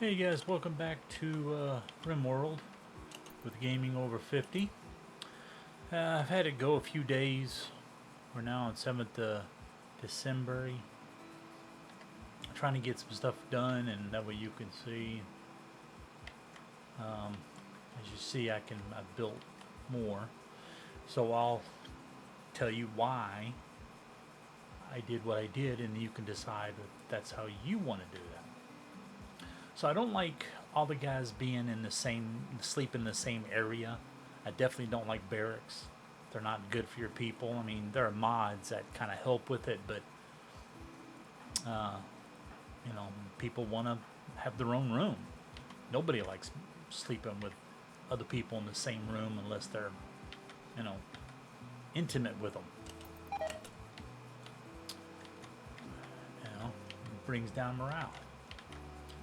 Hey guys, welcome back to RimWorld with Gaming Over 50. I've had it go a few days. We're now on 7th December. Trying to get some stuff done, and that way you can see. Um, as you see, I've built more. So I'll tell you why I did what I did, and you can decide if that's how you want to do that. So I don't like all the guys being in the same, sleep in the same area. I definitely don't like barracks. They're not good for your people. I mean, there are mods that kind of help with it, but uh, you know, people want to have their own room. Nobody likes sleeping with other people in the same room unless they're, you know, intimate with them. You know, it brings down morale.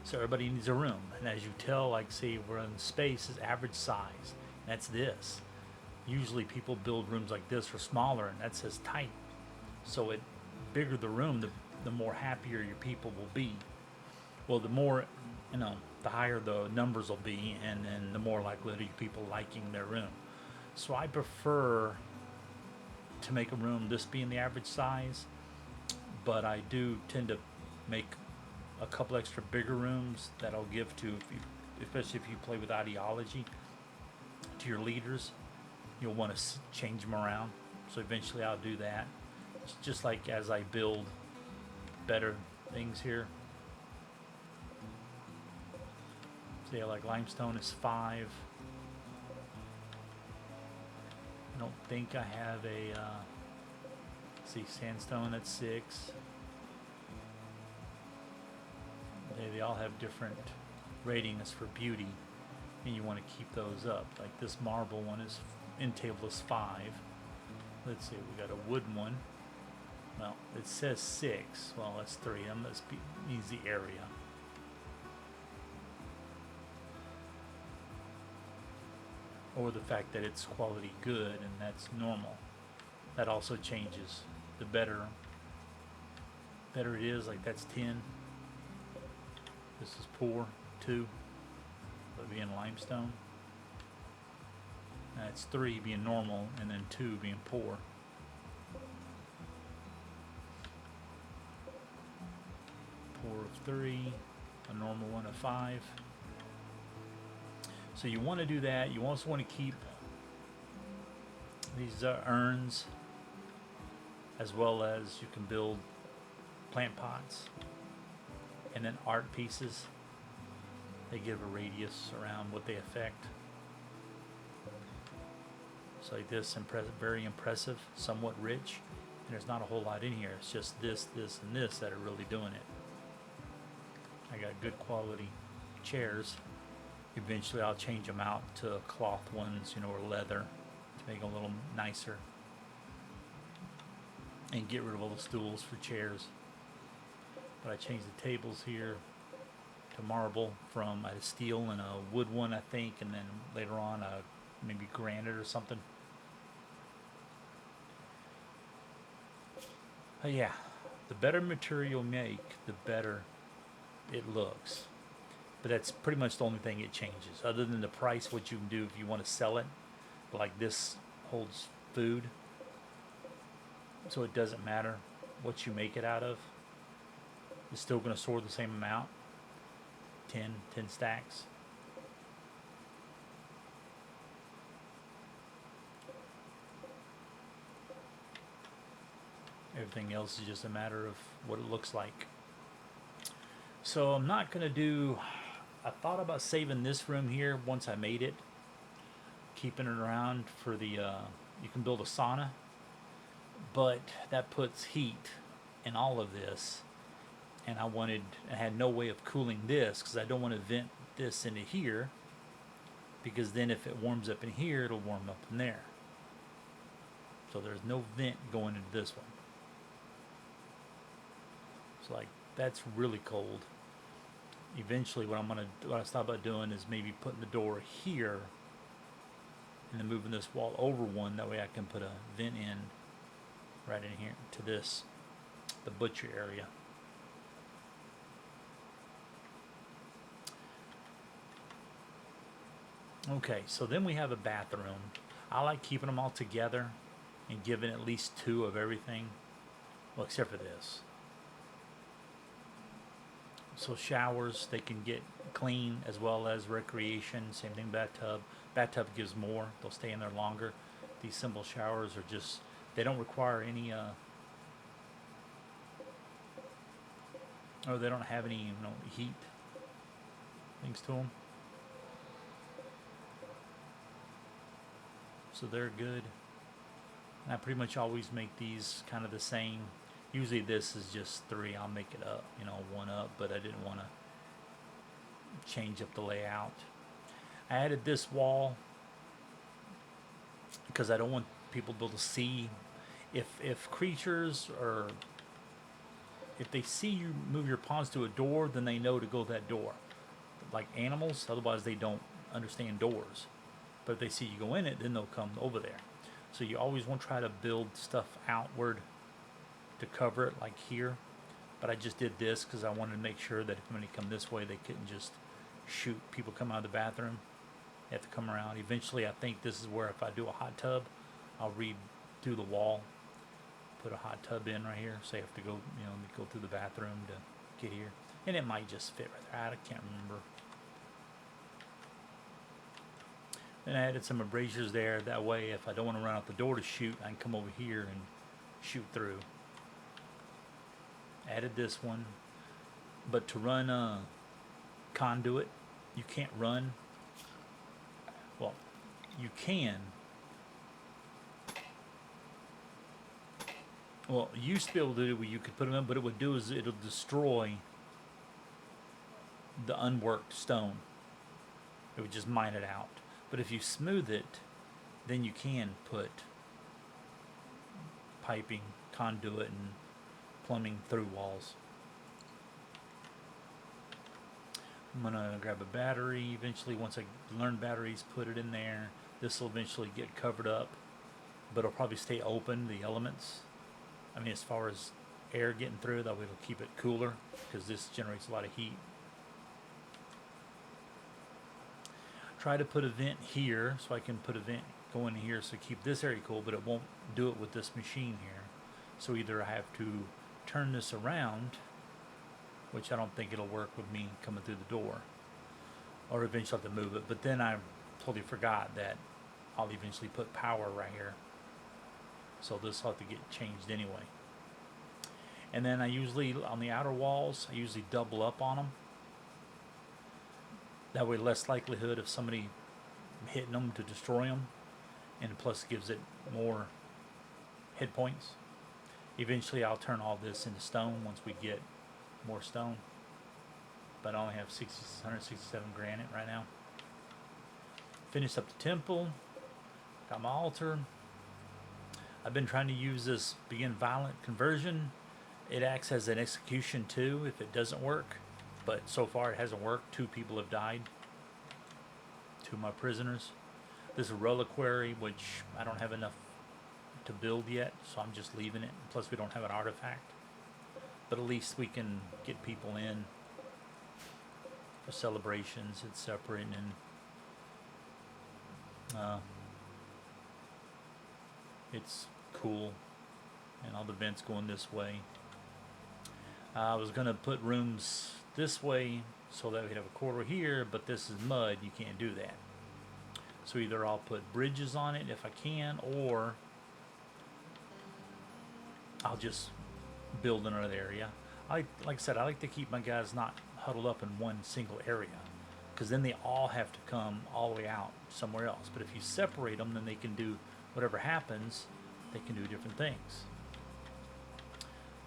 So everybody needs a room, and as you tell, like see, we're in space is average size. That's this. Usually people build rooms like this or smaller, and that says tight. So it bigger the room, the more happier your people will be. Well, the more, you know, the higher the numbers will be, and then the more likely are people liking their room. So I prefer to make a room this being the average size, but I do tend to make a couple extra bigger rooms that I'll give to, if you, especially if you play with ideology, to your leaders. You'll want to change them around. So eventually I'll do that. It's just like as I build better things here. See, like limestone is 5. I don't think I have a, see, sandstone at 6. They all have different ratings for beauty, and you want to keep those up. Like this marble one is in table is 5. Let's see, we got a wood one. Well, it says 6. Well, that's 3. That must be means the area. Or the fact that it's quality good, and that's normal. That also changes. The better it is, like that's 10. This is poor, 2. But being limestone. That's 3 being normal, and then 2 being poor. Poor of 3, a normal one of 5. So you want to do that. You also want to keep these urns, as well as you can build plant pots, and then art pieces. They give a radius around what they affect. So like this, very impressive, somewhat rich. And there's not a whole lot in here. It's just this, this, and this that are really doing it. I got good quality chairs. Eventually I'll change them out to cloth ones, you know, or leather to make them a little nicer. And get rid of all the stools for chairs. But I changed the tables here to marble from a steel and a wood one, I think, and then later on maybe granite or something. But yeah, the better material you make, the better it looks. But that's pretty much the only thing it changes. Other than the price, what you can do if you want to sell it. Like this holds food, so it doesn't matter what you make it out of. It's still going to store the same amount. 10 stacks. Everything else is just a matter of what it looks like. So I'm not going to do, I thought about saving this room here once I made it, keeping it around for the, you can build a sauna, but that puts heat in all of this, and I had no way of cooling this because I don't want to vent this into here, because then if it warms up in here, it'll warm up in there. So there's no vent going into this one. So like that's really cold. Eventually what I thought about doing is maybe putting the door here and then moving this wall over one. That way I can put a vent in right in here to this, the butcher area. Okay, so then we have a bathroom. I like keeping them all together and giving at least 2 of everything. Well, except for this. So showers, they can get clean as well as recreation. Same thing bathtub. Bathtub gives more. They'll stay in there longer. These simple showers are just, they don't require any, or they don't have any, heat things to them. So they're good. And I pretty much always make these kind of the same. Usually this is just 3. I'll make it up, 1 up, but I didn't want to change up the layout. I added this wall because I don't want people to be able to see if creatures, or if they see you move your pawns to a door, then they know to go to that door. Like animals, otherwise they don't understand doors. But if they see you go in it, then they'll come over there. So you always want to try to build stuff outward to cover it, like here. But I just did this because I wanted to make sure that if somebody come this way, they couldn't just shoot people come out of the bathroom. They have to come around. Eventually, I think this is where if I do a hot tub, I'll redo the wall, put a hot tub in right here. So you have to go, go through the bathroom to get here. And it might just fit right there. I can't remember. Then I added some abrasures there. That way, if I don't want to run out the door to shoot, I can come over here and shoot through. Added this one. But to run a conduit, you can't run. Well, you can. Well, you used to be able to do it where you could put them in, but it would do is it'll destroy the unworked stone. It would just mine it out. But if you smooth it, then you can put piping, conduit, and plumbing through walls. I'm gonna grab a battery eventually. Once I learn batteries, put it in there. This will eventually get covered up, but it'll probably stay open, the elements. I mean, as far as air getting through, that way it'll keep it cooler, because this generates a lot of heat. Try to put a vent here, so I can put a vent going here, so keep this area cool, but it won't do it with this machine here. So either I have to turn this around, which I don't think it'll work with me coming through the door, or eventually have to move it. But then I totally forgot that I'll eventually put power right here, so this will have to get changed anyway. And then I usually, on the outer walls, I usually double up on them. That way less likelihood of somebody hitting them to destroy them, and plus gives it more hit points. Eventually I'll turn all this into stone once we get more stone, but I only have 167 granite right now. Finished up the temple, got my altar. I've been trying to use this begin violent conversion. It acts as an execution too if it doesn't work, but so far it hasn't worked. 2 people have died, 2 of my prisoners. This is a reliquary, which I don't have enough to build yet, so I'm just leaving it. Plus we don't have an artifact, but at least we can get people in for celebrations. It's separate, and it's cool, and all the vents going this way. I was gonna put rooms this way so that we'd have a corridor here, but this is mud, you can't do that. So either I'll put bridges on it if I can, or I'll just build another area. Like I said, I like to keep my guys not huddled up in one single area, because then they all have to come all the way out somewhere else. But if you separate them, then they can do whatever happens, they can do different things.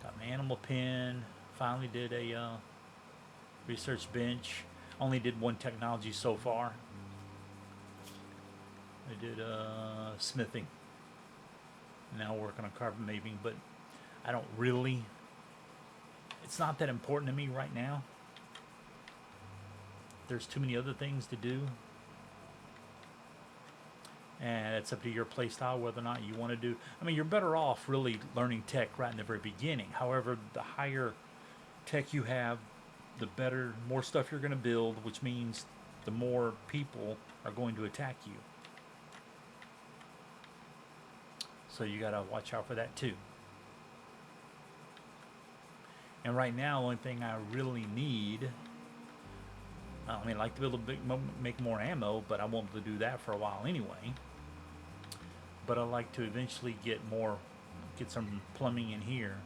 Got my animal pen. Finally did a research bench. Only did 1 technology so far. I did smithing. Now working on carpet making, but I don't really, it's not that important to me right now. There's too many other things to do, and it's up to your play style whether or not you want to do. I mean, you're better off really learning tech right in the very beginning. However, the higher tech you have, the better, more stuff you're going to build, which means the more people are going to attack you. So you got to watch out for that too. And right now, the only thing I really need, I mean, I'd like to be able to make more ammo, but I won't be able to do that for a while anyway. But I'd like to eventually get some plumbing in here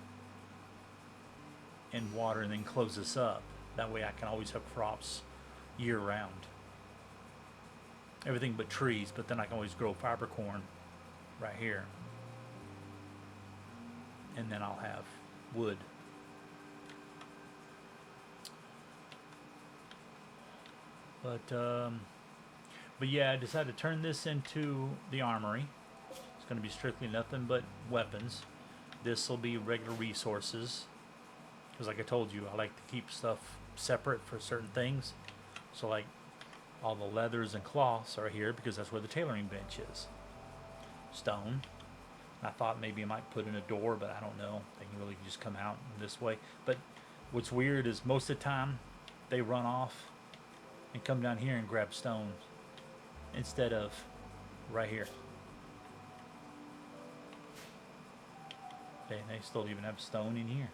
and water, and then close this up. That way I can always have crops year round. Everything but trees, but then I can always grow fiber corn right here. And then I'll have wood. But yeah, I decided to turn this into the armory. It's going to be strictly nothing but weapons. This will be regular resources. Because like I told you, I like to keep stuff separate for certain things. So like all the leathers and cloths are here because that's where the tailoring bench is. Stone. I thought maybe I might put in a door, but I don't know. They can really just come out this way. But what's weird is most of the time they run off and come down here and grab stones instead of right here. Okay, they still even have stone in here.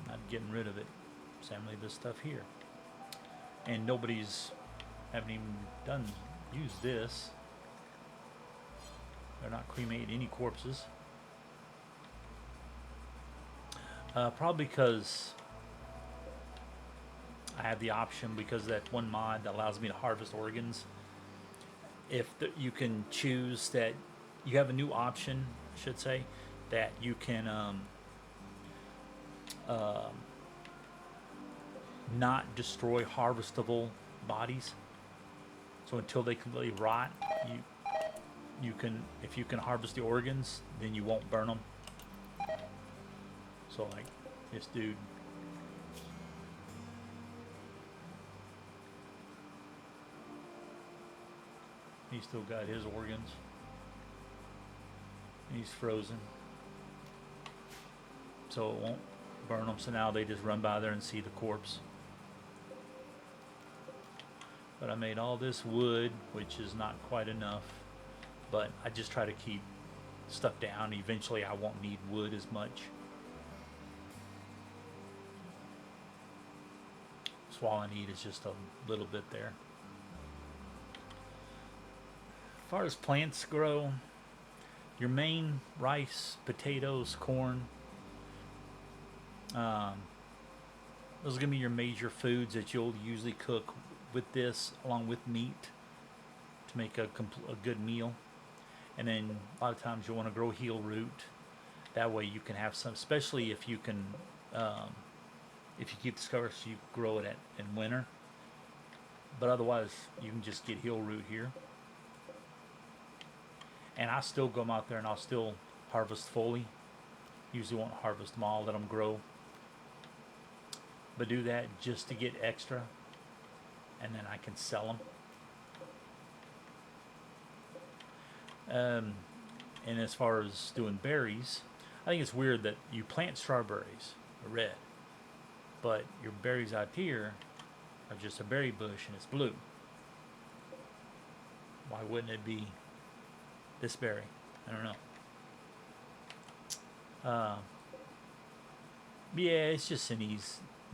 Not getting rid of it. Same with this stuff here. And nobody's haven't even used this. They're not cremated any corpses. Probably because I have the option, because that one mod that allows me to harvest organs. You can choose that, you have a new option, I should say, that you can not destroy harvestable bodies. So until they completely rot, you can, if you can harvest the organs, then you won't burn them. So like this dude, he's still got his organs. He's frozen, so it won't burn them. So now they just run by there and see the corpse. But I made all this wood, which is not quite enough. But I just try to keep stuff down. Eventually I won't need wood as much. So all I need is just a little bit there. As far as plants grow, your main rice, potatoes, corn, those are going to be your major foods that you'll usually cook with this, along with meat, to make a good meal. And then a lot of times you'll want to grow heel root. That way you can have some, especially if you can, if you keep this cover, so you grow it in winter. But otherwise, you can just get heel root here. And I still go out there and I'll still harvest fully. Usually won't harvest them all, let them grow. But do that just to get extra, and then I can sell them. And as far as doing berries, I think it's weird that you plant strawberries, red, but your berries out here are just a berry bush and it's blue. Why wouldn't it be this berry? I don't know. Yeah, it's just an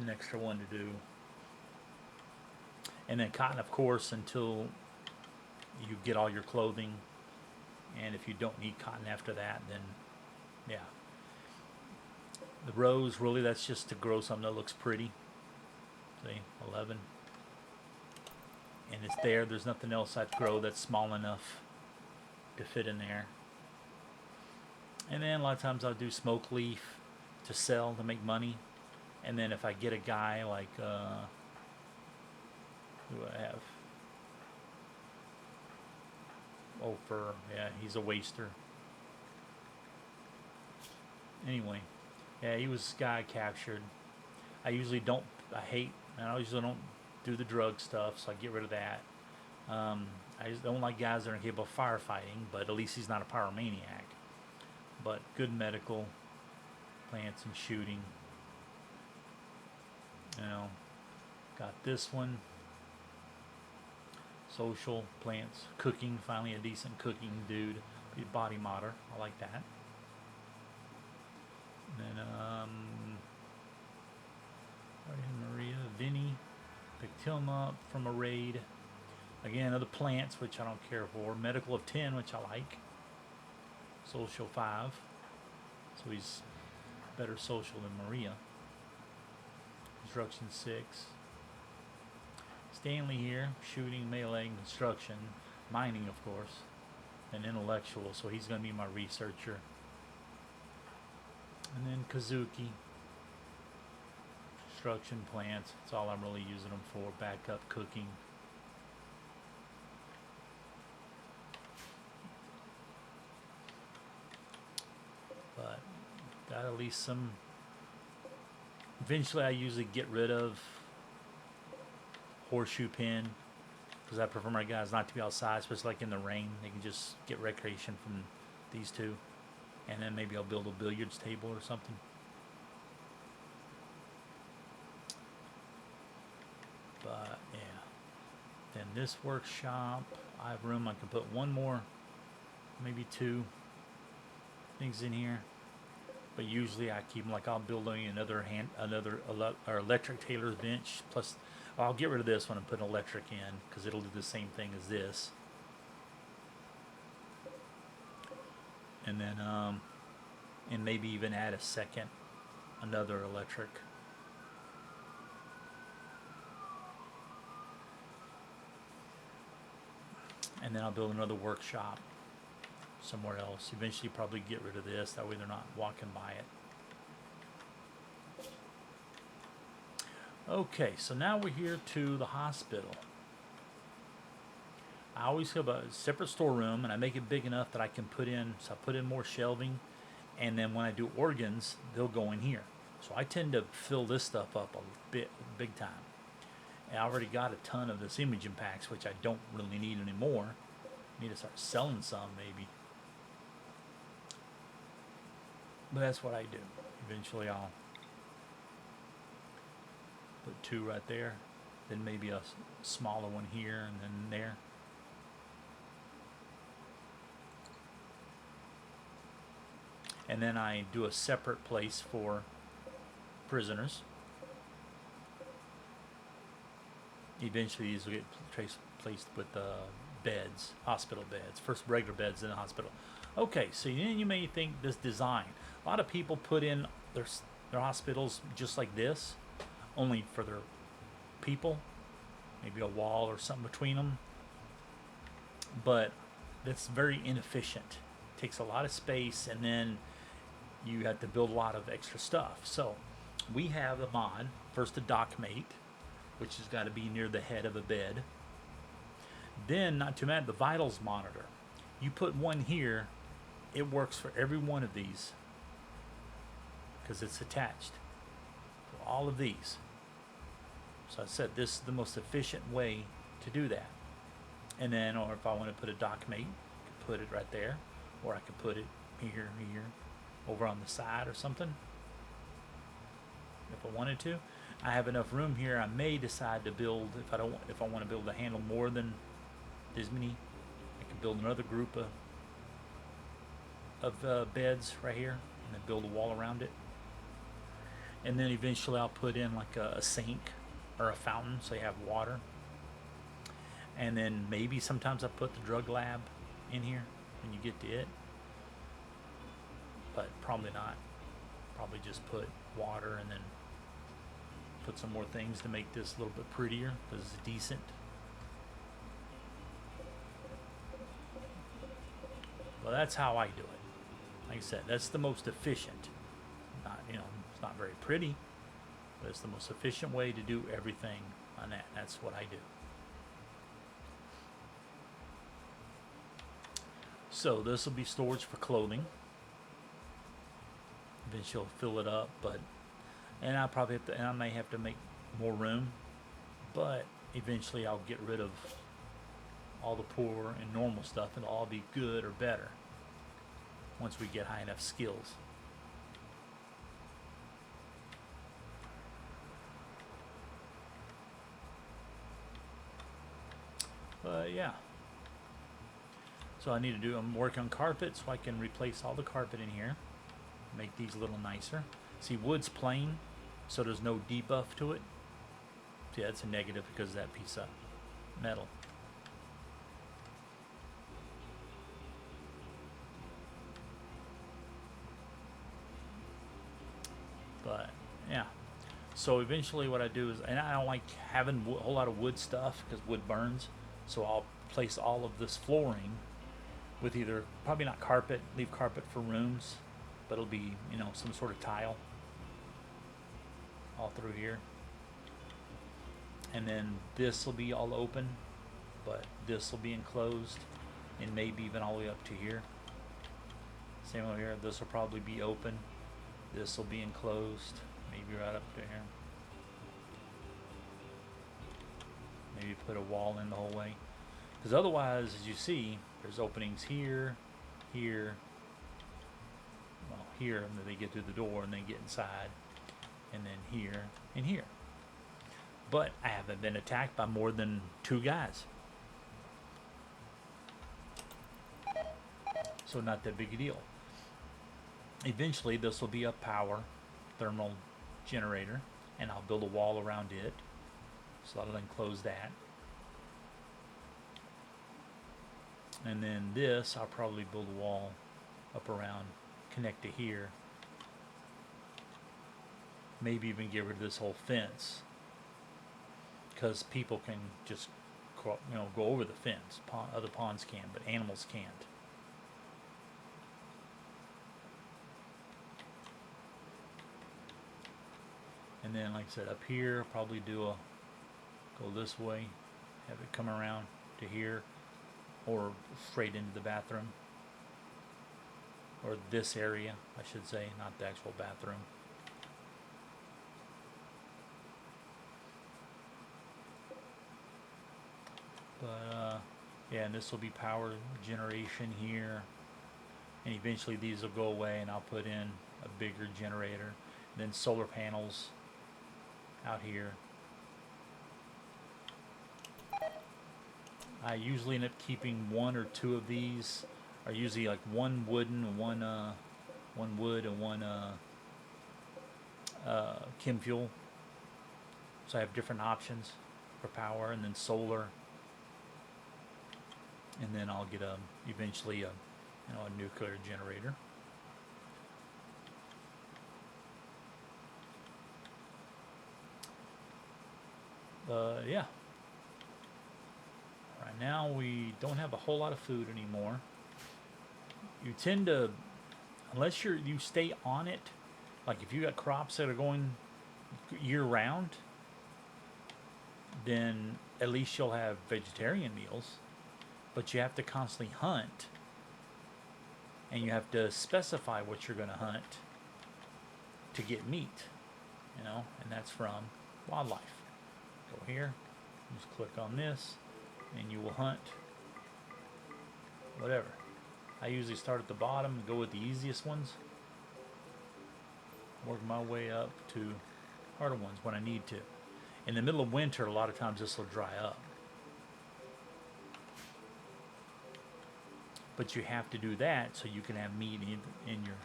extra one to do. And then cotton, of course, until you get all your clothing. And if you don't need cotton after that, then yeah. The rose, really, that's just to grow something that looks pretty. See, 11. And it's there. There's nothing else I'd grow that's small enough to fit in there. And then a lot of times I'll do smoke leaf to sell, to make money. And then if I get a guy like, who do I have? Ofer, yeah, he's a waster. Anyway, yeah, he was a guy I captured. I usually don't, I usually don't do the drug stuff, so I get rid of that. I just don't like guys that are incapable of firefighting, but at least he's not a pyromaniac. But good medical, plants and shooting. You know, got this one. social, plants, cooking. Finally, a decent cooking dude. Be a body modder. I like that. And then Maria, Vinny, picked him up from a raid. Again, other plants, which I don't care for. Medical of 10, which I like. Social 5. So he's better social than Maria. Construction 6. Stanley here, shooting, melee, construction, mining, of course, and intellectual. So he's going to be my researcher. And then Kazuki. Construction, plants. That's all I'm really using them for. Backup, cooking. But got at least some. Eventually I usually get rid of horseshoe pin because I prefer my guys not to be outside, especially like in the rain. They can just get recreation from these two. And then maybe I'll build a billiards table or something. But yeah. Then this workshop, I have room. I can put one more, maybe 2 things in here. But usually I keep them, like I'll build another electric tailor's bench. Plus, I'll get rid of this one and put an electric in because it'll do the same thing as this. And then, and maybe even add a second, another electric. And then I'll build another workshop somewhere else. Eventually probably get rid of this, that way they're not walking by it. Okay, so now we're here to the hospital. I always have a separate storeroom and I make it big enough that I can put in, so I put in more shelving, and then when I do organs, they'll go in here. So I tend to fill this stuff up a bit, big time. And I already got a ton of this imaging packs, which I don't really need anymore. Need to start selling some maybe. But that's what I do. Eventually I'll put 2 right there, then maybe a smaller one here and then there. And then I do a separate place for prisoners. Eventually these will get placed with beds, hospital beds. First regular beds, then the hospital. Okay, so then you may think this design. A lot of people put in their hospitals just like this, only for their people. Maybe a wall or something between them. But that's very inefficient. It takes a lot of space, and then you have to build a lot of extra stuff. So we have a mod, first a dock mate, which has got to be near the head of a bed. Then, not too bad, the vitals monitor. You put one here, it works for every one of these because it's attached to all of these. So I said this is the most efficient way to do that. And then, or if I want to put a dock mate, I can put it right there, or I could put it here, over on the side or something. If I wanted to, I have enough room here. I may decide to build, if I want to build a handle more than this many, I can build another group of beds right here, and then build a wall around it. And then eventually I'll put in like a sink or a fountain, so you have water. And then maybe sometimes I put the drug lab in here when you get to it, but probably not. Probably just put water and then put some more things to make this a little bit prettier because it's decent. Well, that's how I do it. Like I said, that's the most efficient. Not, it's not very pretty, but it's the most efficient way to do everything on that. That's what I do. So this will be storage for clothing. Eventually I'll fill it up, and I'll probably I may have to make more room, but eventually I'll get rid of all the poor and normal stuff, and it'll all be good or better once we get high enough skills. But yeah. So I need to do, I'm working on carpet so I can replace all the carpet in here. Make these a little nicer. See, wood's plain, so there's no debuff to it. See, that's a negative because of that piece of metal. But yeah. So eventually what I do is, and I don't like having a whole lot of wood stuff because wood burns. So I'll place all of this flooring with either, probably not carpet, leave carpet for rooms, but it'll be, you know, some sort of tile all through here. And then this will be all open, but this will be enclosed, and maybe even all the way up to here. Same over here, this will probably be open. This will be enclosed, maybe right up to here. Maybe put a wall in the whole way. Because otherwise, as you see, there's openings here, here, well, here, and then they get through the door and they get inside, and then here and here. But I haven't been attacked by more than 2 guys. So not that big a deal. Eventually this will be a power thermal generator, and I'll build a wall around it. So that'll enclose that. And then this, I'll probably build a wall up around, connect to here. Maybe even get rid of this whole fence, because people can just go over the fence. Other ponds can, but animals can't. And then, like I said, up here, probably go this way, have it come around to here, or straight into the bathroom, or this area, I should say, not the actual bathroom. But yeah, and this will be power generation here, and eventually these will go away, and I'll put in a bigger generator. And then solar panels out here. I usually end up keeping 1 or 2 of these. Are usually like one wooden and one wood and one chem fuel. So I have different options for power, and then solar. And then I'll get eventually a nuclear generator. Yeah. Right now we don't have a whole lot of food anymore. You tend to, unless you stay on it, like if you got crops that are going year round, then at least you'll have vegetarian meals. But you have to constantly hunt, and you have to specify what you're going to hunt to get meat, and that's from wildlife. Go here, just click on this, and you will hunt whatever. I usually start at the bottom and go with the easiest ones, work my way up to harder ones when I need to. In the middle of winter, a lot of times this will dry up. But you have to do that so you can have meat in your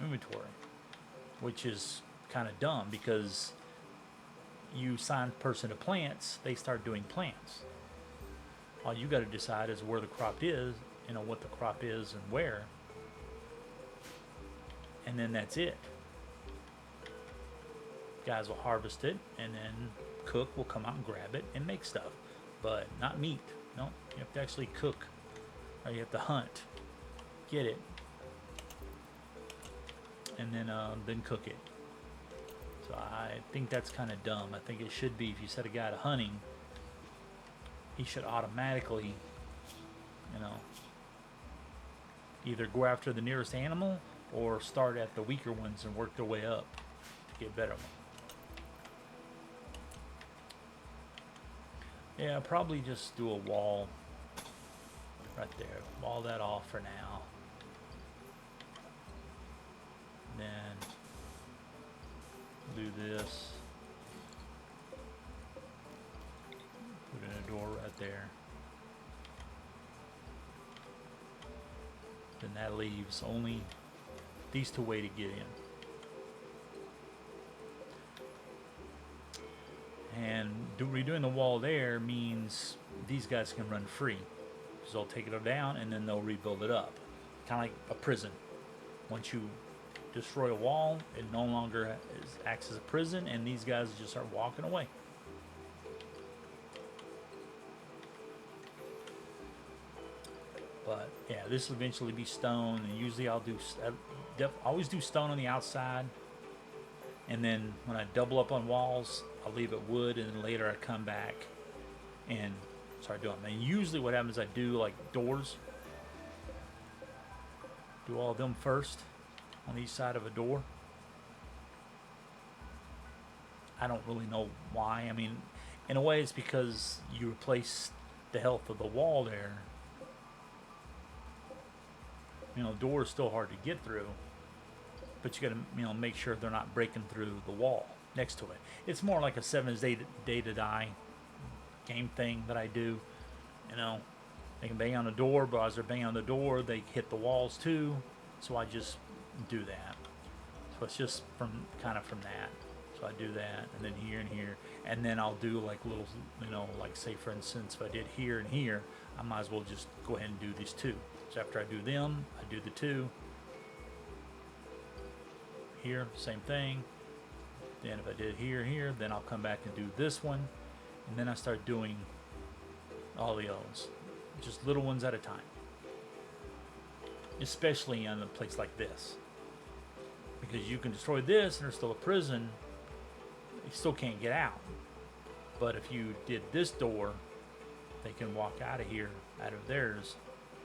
inventory, which is kind of dumb, because you sign person to plants, they start doing plants. All you got to decide is where the crop is, what the crop is and where, and then that's it. Guys will harvest it, and then cook will come out and grab it and make stuff, but not meat. No, you have to actually cook, or you have to hunt, get it, and then cook it. So I think that's kind of dumb. I think it should be, if you set a guy to hunting, he should automatically, either go after the nearest animal or start at the weaker ones and work their way up to get better ones. Yeah, I'll probably just do a wall right there. Wall that off for now. Then do this. Put in a door right there. then that leaves only these two ways to get in. And redoing the wall there means these guys can run free. So they'll take it down and then they'll rebuild it up. Kind of like a prison. Once you destroy a wall, it no longer acts as a prison, and these guys just start walking away. But yeah, this will eventually be stone, and usually I'll always do stone on the outside, and then when I double up on walls, I'll leave it wood, and then later I come back and start doing them. And usually what happens is I do like doors, do all of them first on each side of a door. I don't really know why. I mean, in a way it's because you replace the health of the wall there. You know, door is still hard to get through, but you got to, you know, make sure they're not breaking through the wall next to it. It's more like a 7 day to die game thing that I do. You know, they can bang on the door, but as they're banging on the door, they hit the walls too. So I just do that. So it's just from that. So I do that, and then here and here, and then I'll do like little, you know, like say for instance, if I did here and here, I might as well just go ahead and do these two. So after I do them, I do the two. Here, same thing. Then if I did here and here, then I'll come back and do this one, and then I start doing all the others, just little ones at a time. Especially in a place like this, because you can destroy this and there's still a prison. You still can't get out. But if you did this door, they can walk out of here, out of theirs,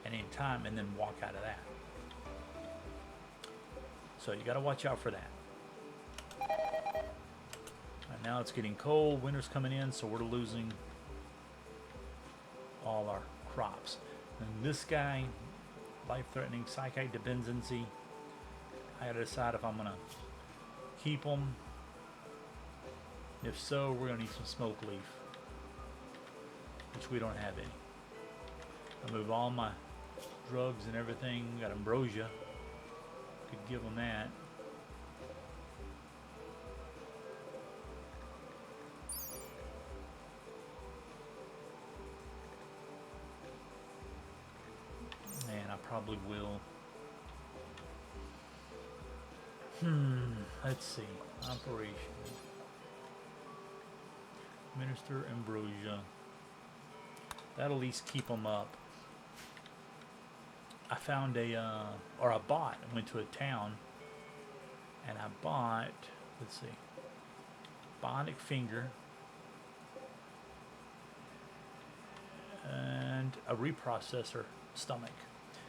at any time, and then walk out of that. So you got to watch out for that. And now it's getting cold. Winter's coming in, so we're losing all our crops. And this guy, life-threatening psychic dependency. I gotta decide if I'm gonna keep him. If so, we're gonna need some smoke leaf, which we don't have any. I move all my drugs and everything. Got ambrosia. Could give them that. And I probably will. Let's see. Operation. Minister ambrosia. That'll at least keep them up. I found I went to a town and I bought, let's see, bionic finger and a reprocessor stomach,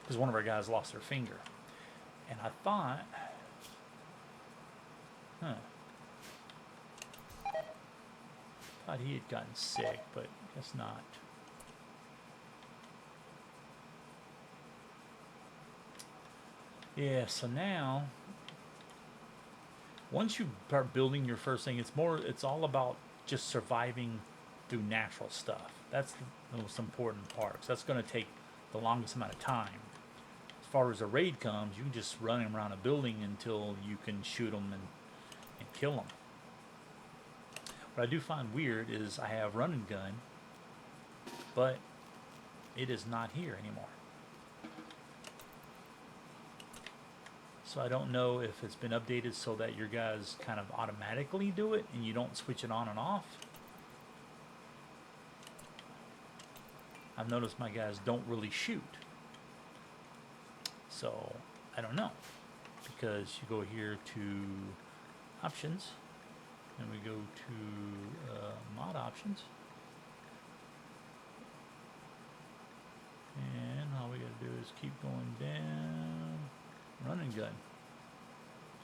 because one of our guys lost their finger. And I thought, thought he had gotten sick, but guess not. Yeah, so now, once you start building your first thing, it's all about just surviving through natural stuff. That's the most important part, because that's going to take the longest amount of time. As far as a raid comes, you can just run them around a building until you can shoot them and kill them. What I do find weird is I have run and gun, but it is not here anymore. So I don't know if it's been updated so that your guys kind of automatically do it and you don't switch it on and off. I've noticed my guys don't really shoot. So I don't know, because you go here to options, and we go to mod options, and all we gotta do is keep going down. Run and gun.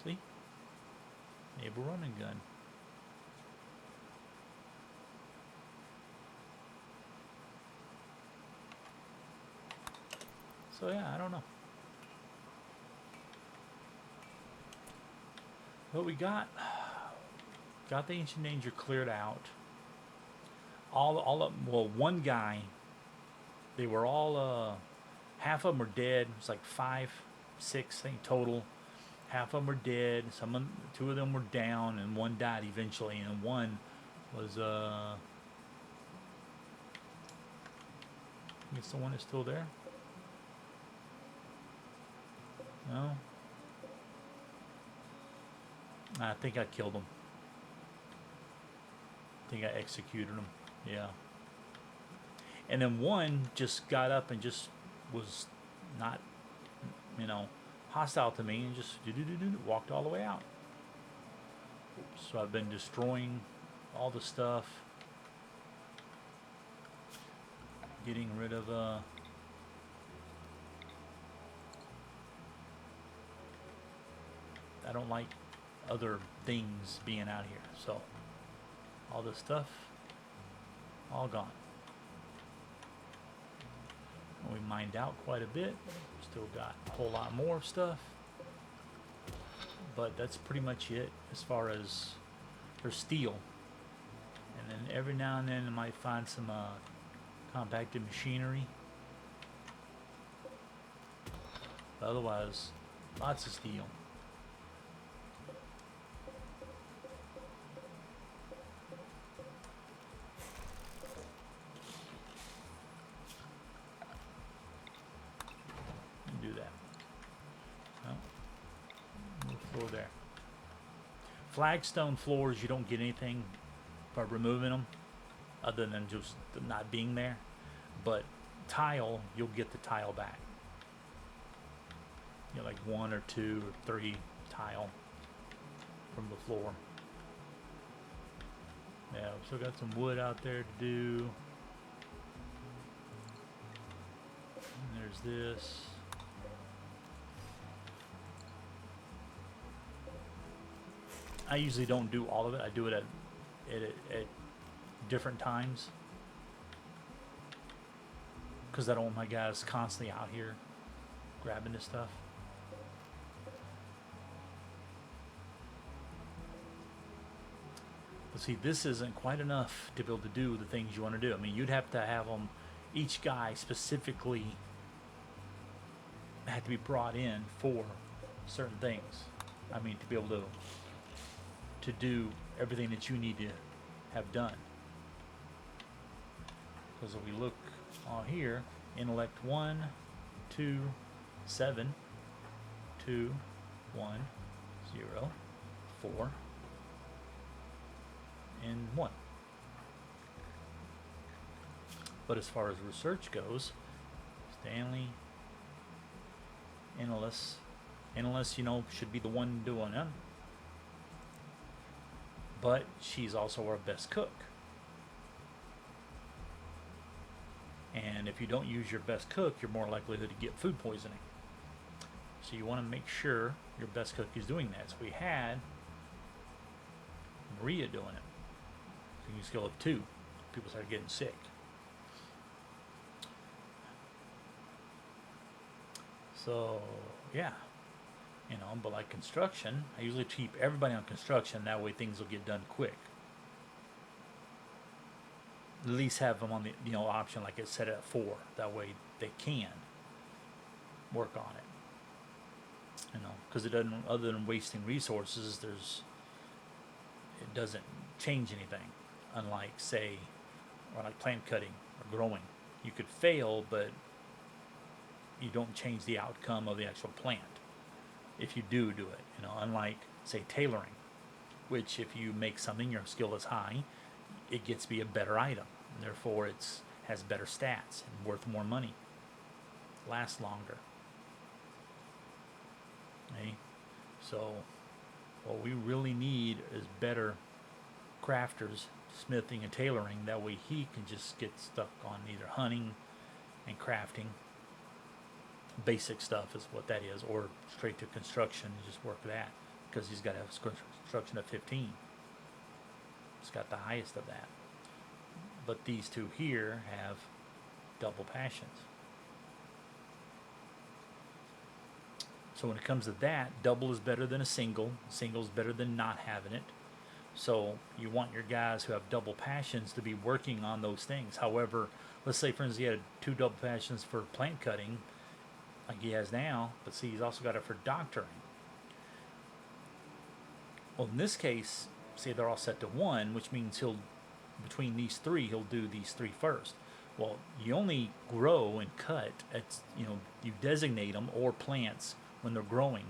See? Enable run and gun. So yeah, I don't know. What we got the ancient danger cleared out. All of, well, one guy, they were all half of them are dead. It's like 5, 6, I think total. Half of them are dead. Two of them were down, and one died eventually, and one was I guess the one is still there. No, I think I killed him. I think I executed him. Yeah. And then one just got up and just was not, hostile to me, and just walked all the way out. So I've been destroying all the stuff, getting rid of I don't like other things being out here, so all this stuff all gone. We mined out quite a bit. Still got a whole lot more stuff, but that's pretty much it as far as for steel. And then every now and then I might find some compacted machinery. But otherwise, lots of steel. Do that. No floor there. Flagstone floors, you don't get anything by removing them, other than just not being there. But tile, you'll get the tile back. Like 1 or 2 or 3 tile from the floor. Yeah, we still got some wood out there to do. And there's this. I usually don't do all of it. I do it at different times, because I don't want my guys constantly out here grabbing this stuff. But see, this isn't quite enough to be able to do the things you want to do. I mean, you'd have to have them, each guy specifically had to be brought in for certain things. I mean, to be able to do everything that you need to have done. Because if we look on here, intellect 1, 2, 7, 2, 1, 0, 4, and 1. But as far as research goes, Stanley, Analyst, should be the one doing it. But she's also our best cook. And if you don't use your best cook, you're more likely to get food poisoning. So you want to make sure your best cook is doing that. So we had Maria doing it. Cooking skill of 2. People started getting sick. So, yeah. But like construction, I usually keep everybody on construction. That way things will get done quick. At least have them on the option like it's set at 4. That way they can work on it. Because it doesn't, other than wasting resources, it doesn't change anything. Unlike, say, or like plant cutting or growing, you could fail, but you don't change the outcome of the actual plant if you do it. Unlike, say, tailoring, which if you make something your skill is high, it gets to be a better item, and therefore has better stats and worth more money, lasts longer. Okay? So what we really need is better crafters, smithing and tailoring. That way he can just get stuck on either hunting and crafting. Basic stuff is what that is, or straight to construction and just work that, because he's got to have construction of 15. It's got the highest of that. But these two here have double passions. So when it comes to that, double is better than a single. Single is better than not having it. So you want your guys who have double passions to be working on those things. However, let's say, for instance, you had 2 double passions for plant cutting, like he has now, but see, he's also got it for doctoring. Well, in this case, say they're all set to 1, which means between these 3, he'll do these 3 first. Well, you only grow and cut at, you designate them or plants when they're growing,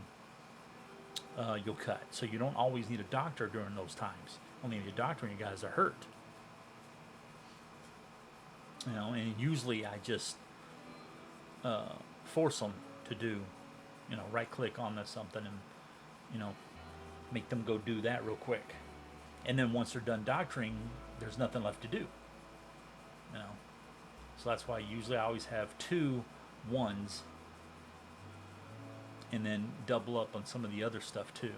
you'll cut. So you don't always need a doctor during those times. Only need a doctor when you guys are hurt. And usually I just force them to do, right click on this something and, make them go do that real quick. And then once they're done doctoring, there's nothing left to do. So that's why usually I always have 2 1s and then double up on some of the other stuff too.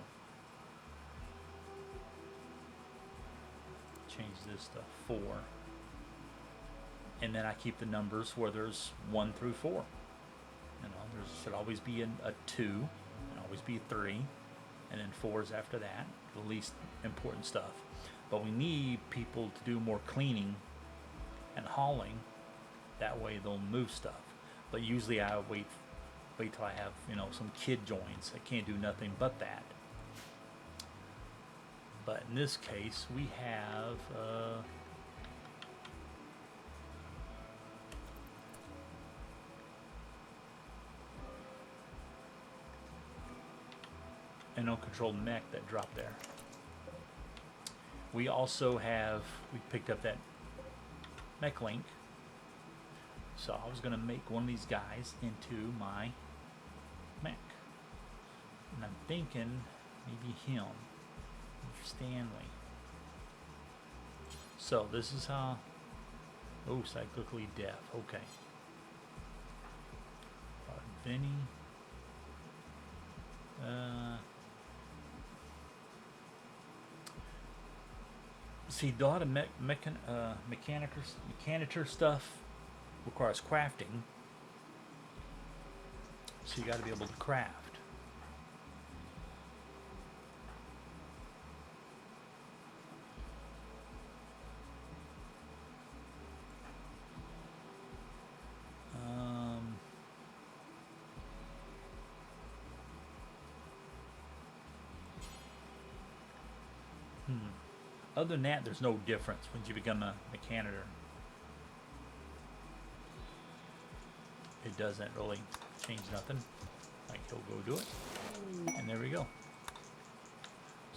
Change this to 4. And then I keep the numbers where there's 1 through 4. There should always be a 2 and always be a 3. And then 4s after that, the least important stuff. But we need people to do more cleaning and hauling. That way they'll move stuff. But usually I wait till I have, some kid joins. I can't do nothing but that. But in this case, we have an uncontrolled mech that dropped there. We also we picked up that mech link. So I was going to make one of these guys into my mech. And I'm thinking maybe him, Stanley. So this is how, cyclically deaf, okay. Vinny. See, a lot of mechanitor stuff requires crafting, so you got to be able to craft. Other than that, there's no difference when you become a mechanitor. It doesn't really change nothing. Like, he'll go do it. And there we go.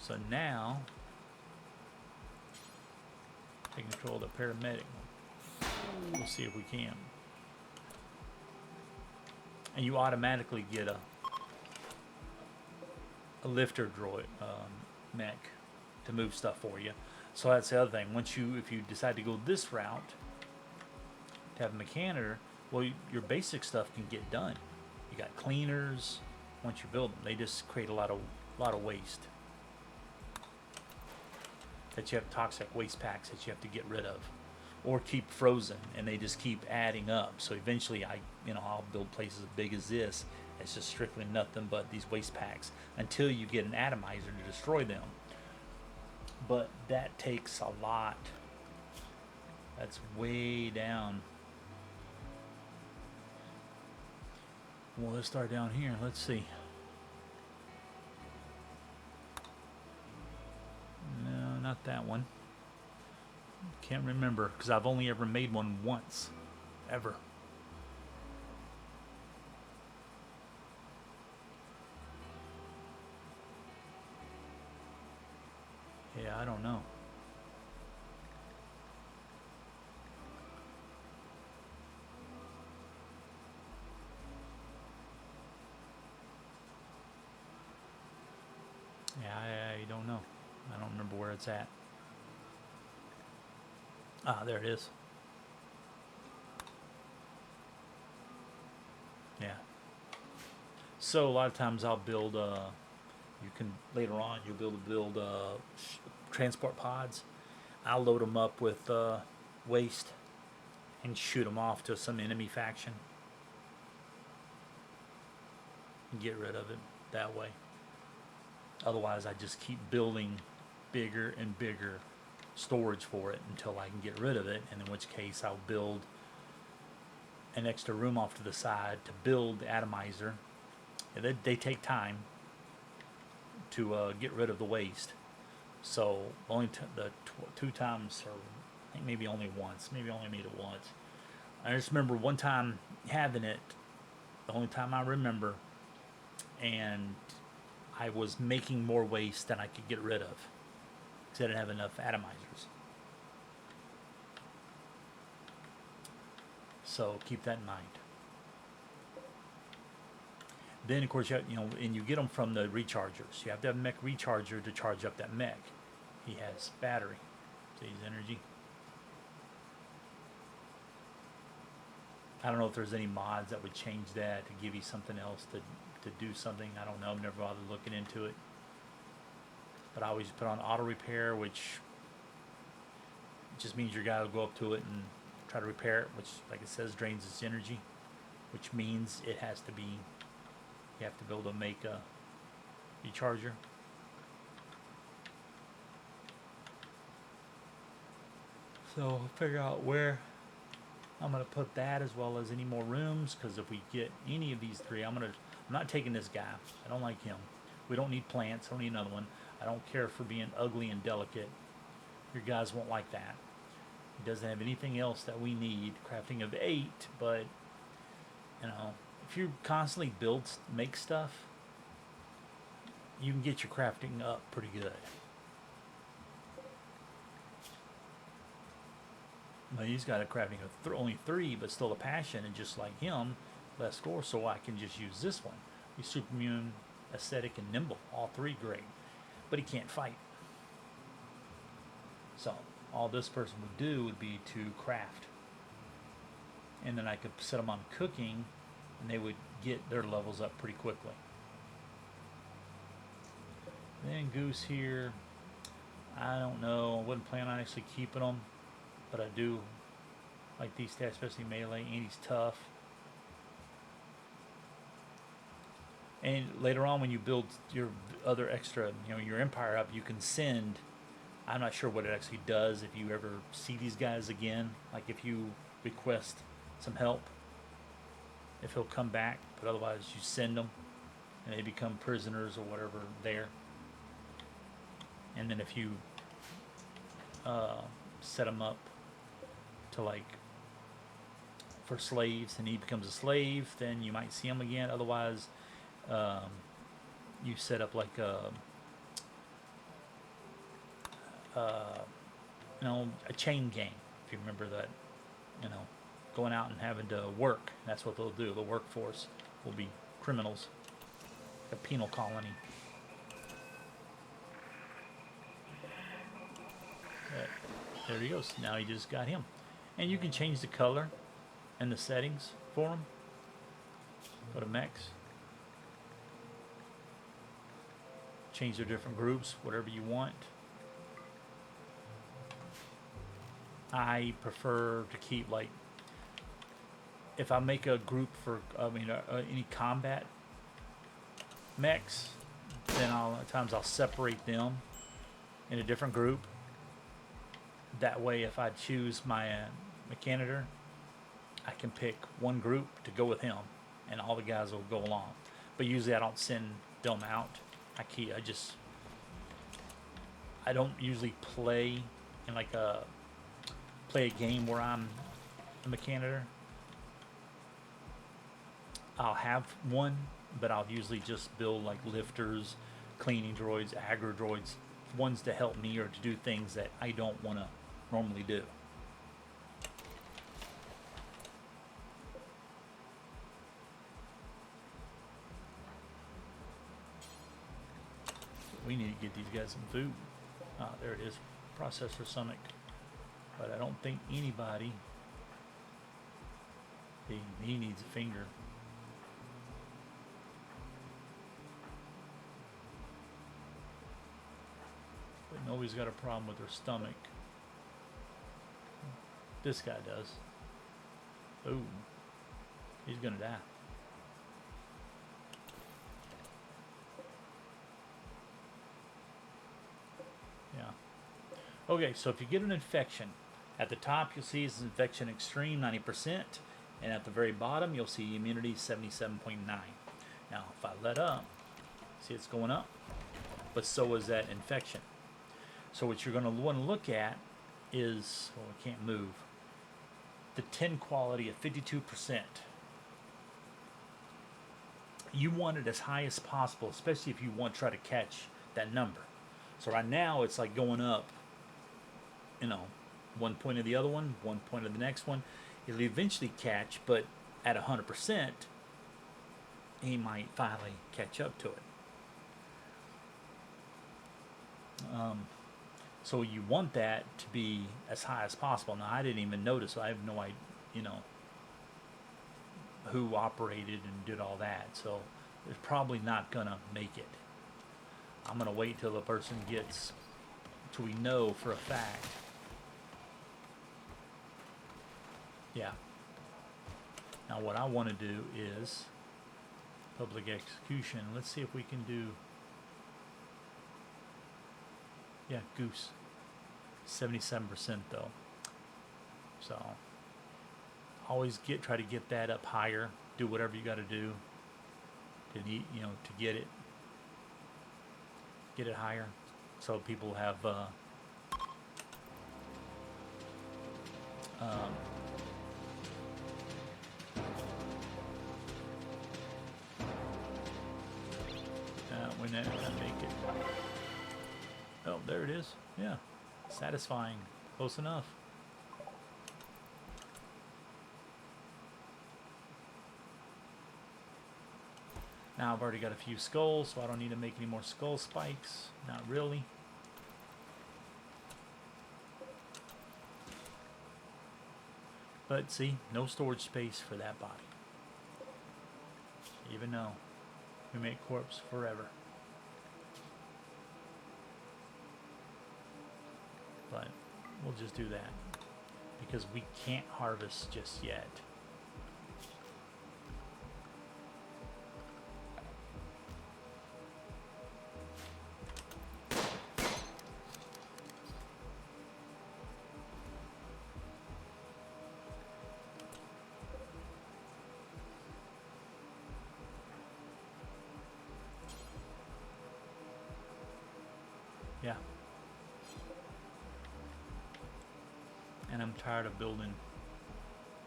So now, take control of the paramedic. We'll see if we can. And you automatically get a lifter droid mech to move stuff for you. So that's the other thing. If you decide to go this route, to have a mechanitor, well, your basic stuff can get done. You got cleaners. Once you build them, they just create a lot of waste. That you have toxic waste packs that you have to get rid of, or keep frozen, and they just keep adding up. So eventually, I'll build places as big as this. It's just strictly nothing but these waste packs until you get an atomizer to destroy them. But that takes a lot. That's way down. Well, let's start down here. Let's see. No, not that one. Can't remember because I've only ever made one once. Ever. Yeah, I don't know. Yeah, I don't know. I don't remember where it's at. Ah, there it is. Yeah. So a lot of times I'll build you can later on you'll be able to build transport pods. I'll load them up with waste and shoot them off to some enemy faction and get rid of it that way. Otherwise, I just keep building bigger and bigger storage for it until I can get rid of it, and in which case I'll build an extra room off to the side to build the atomizer. And they take time to get rid of the waste. So only two times, or I think maybe only once, maybe only made it once. I just remember one time having it, the only time I remember, and I was making more waste than I could get rid of because I didn't have enough atomizers. So keep that in mind. Then of course and you get them from the rechargers. You have to have a mech recharger to charge up that mech. He has battery, saves energy. I don't know if there's any mods that would change that to give you something else to do something. I don't know. I've never bothered looking into it. But I always put on auto repair, which just means your guy will go up to it and try to repair it, which, like it says, drains its energy, which means it has to be, you have to be able to make a recharger. So figure out where I'm going to put that, as well as any more rooms, because if we get any of these three, I'm not taking this guy. I don't like him. We don't need plants. I don't need another one. I don't care for being ugly and delicate. Your guys won't like that. He doesn't have anything else that we need. Crafting of 8, but if you constantly make stuff, you can get your crafting up pretty good. But he's got a crafting of only 3, but still a passion, and just like him, less score, so I can just use this one. He's super immune, aesthetic, and nimble. All 3 great. But he can't fight. So all this person would do would be to craft. And then I could set them on cooking, and they would get their levels up pretty quickly. Then Goose here, I don't know. I wouldn't plan on actually keeping them, but I do like these stats, especially melee, and he's tough. And later on, when you build your other extra, your empire up, you can send. I'm not sure what it actually does if you ever see these guys again. Like if you request some help, if he'll come back, but otherwise you send them, and they become prisoners or whatever there. And then if you set them up to for slaves, and he becomes a slave, then you might see him again. Otherwise, you set up like a chain gang, if you remember that, going out and having to work. That's what they'll do. The workforce will be criminals, a penal colony. There he goes. Now he just got him. And you can change the color and the settings for him. Go to mechs. Change their different groups, whatever you want. I prefer to keep, if I make a group for, any combat mechs, then at times I'll separate them in a different group. That way, if I choose my mechanitor, I can pick one group to go with him, and all the guys will go along. But usually I don't send them out. I don't usually play in play a game where I'm a mechanitor. I'll have one, but I'll usually just build lifters, cleaning droids, aggro droids, ones to help me or to do things that I don't want to normally do. We need to get these guys some food. Ah, there it is. Processor stomach. But I don't think anybody, he needs a finger. But nobody's got a problem with their stomach. This guy does. Ooh, he's gonna die. Yeah. Okay, so if you get an infection, at the top you'll see it's infection extreme, 90%. And at the very bottom, you'll see immunity 77.9. Now, if I let up, see it's going up, but so is that infection. So what you're going to want to look at is, well, I can't move, the 10 quality at 52%. You want it as high as possible, especially if you want to try to catch that number. So right now it's like going up, you know, 1 point of the other one, 1 point of the next one. It'll eventually catch, but at 100%, he might finally catch up to it. So you want that to be as high as possible. Now, I didn't even notice. So I have no idea, you know, who operated and did all that. So it's probably not going to make it. I'm going to wait till the person gets, till we know for a fact. Yeah. Now what I want to do is public execution. Let's see if we can do, yeah, goose. 77% though. So always try to get that up higher. Do whatever you got to do to need, you know, to get it higher, so people have when that make it. Oh, there it is. Yeah, satisfying. Close enough. Now I've already got a few skulls, so I don't need to make any more skull spikes. Not really. But see, no storage space for that body. Even though we make corpse forever. But we'll just do that because we can't harvest just yet. Yeah. And I'm tired of building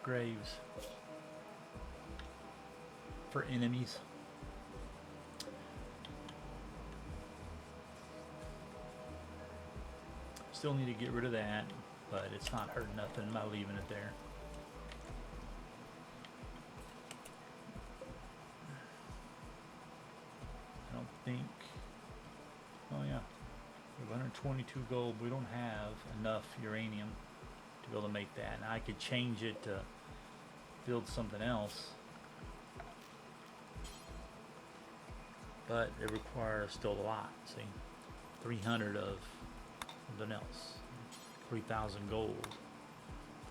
graves for enemies. Still need to get rid of that, but it's not hurting nothing by leaving it there. I don't think, oh yeah, we have 122 gold. We don't have enough uranium to be able to make that. And I could change it to build something else, but it requires still a lot. See, 300 of something else, 3,000 gold,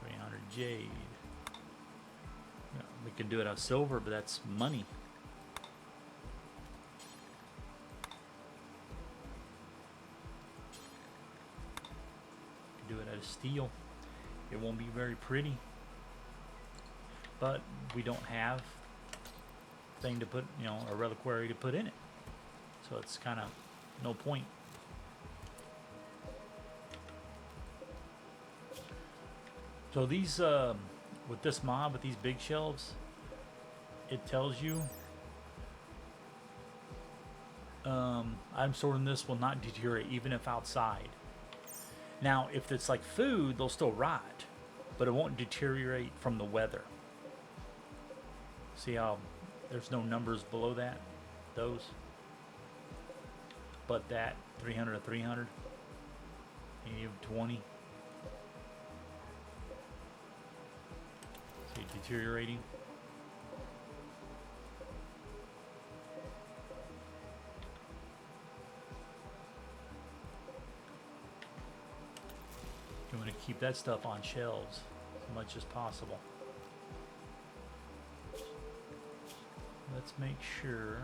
300 jade. Yeah, we can do it out of silver, but that's money. Do it out of steel. It won't be very pretty, but we don't have thing to put, you know, a reliquary to put in it, so it's kind of no point. So these with this mob, with these big shelves, it tells you item stored in this will not deteriorate even if outside. Now, if it's like food, they'll still rot, but it won't deteriorate from the weather. See how there's no numbers below that? Those. But that 300 to 300, and you have 20. See, deteriorating. You want to keep that stuff on shelves as much as possible. Let's make sure.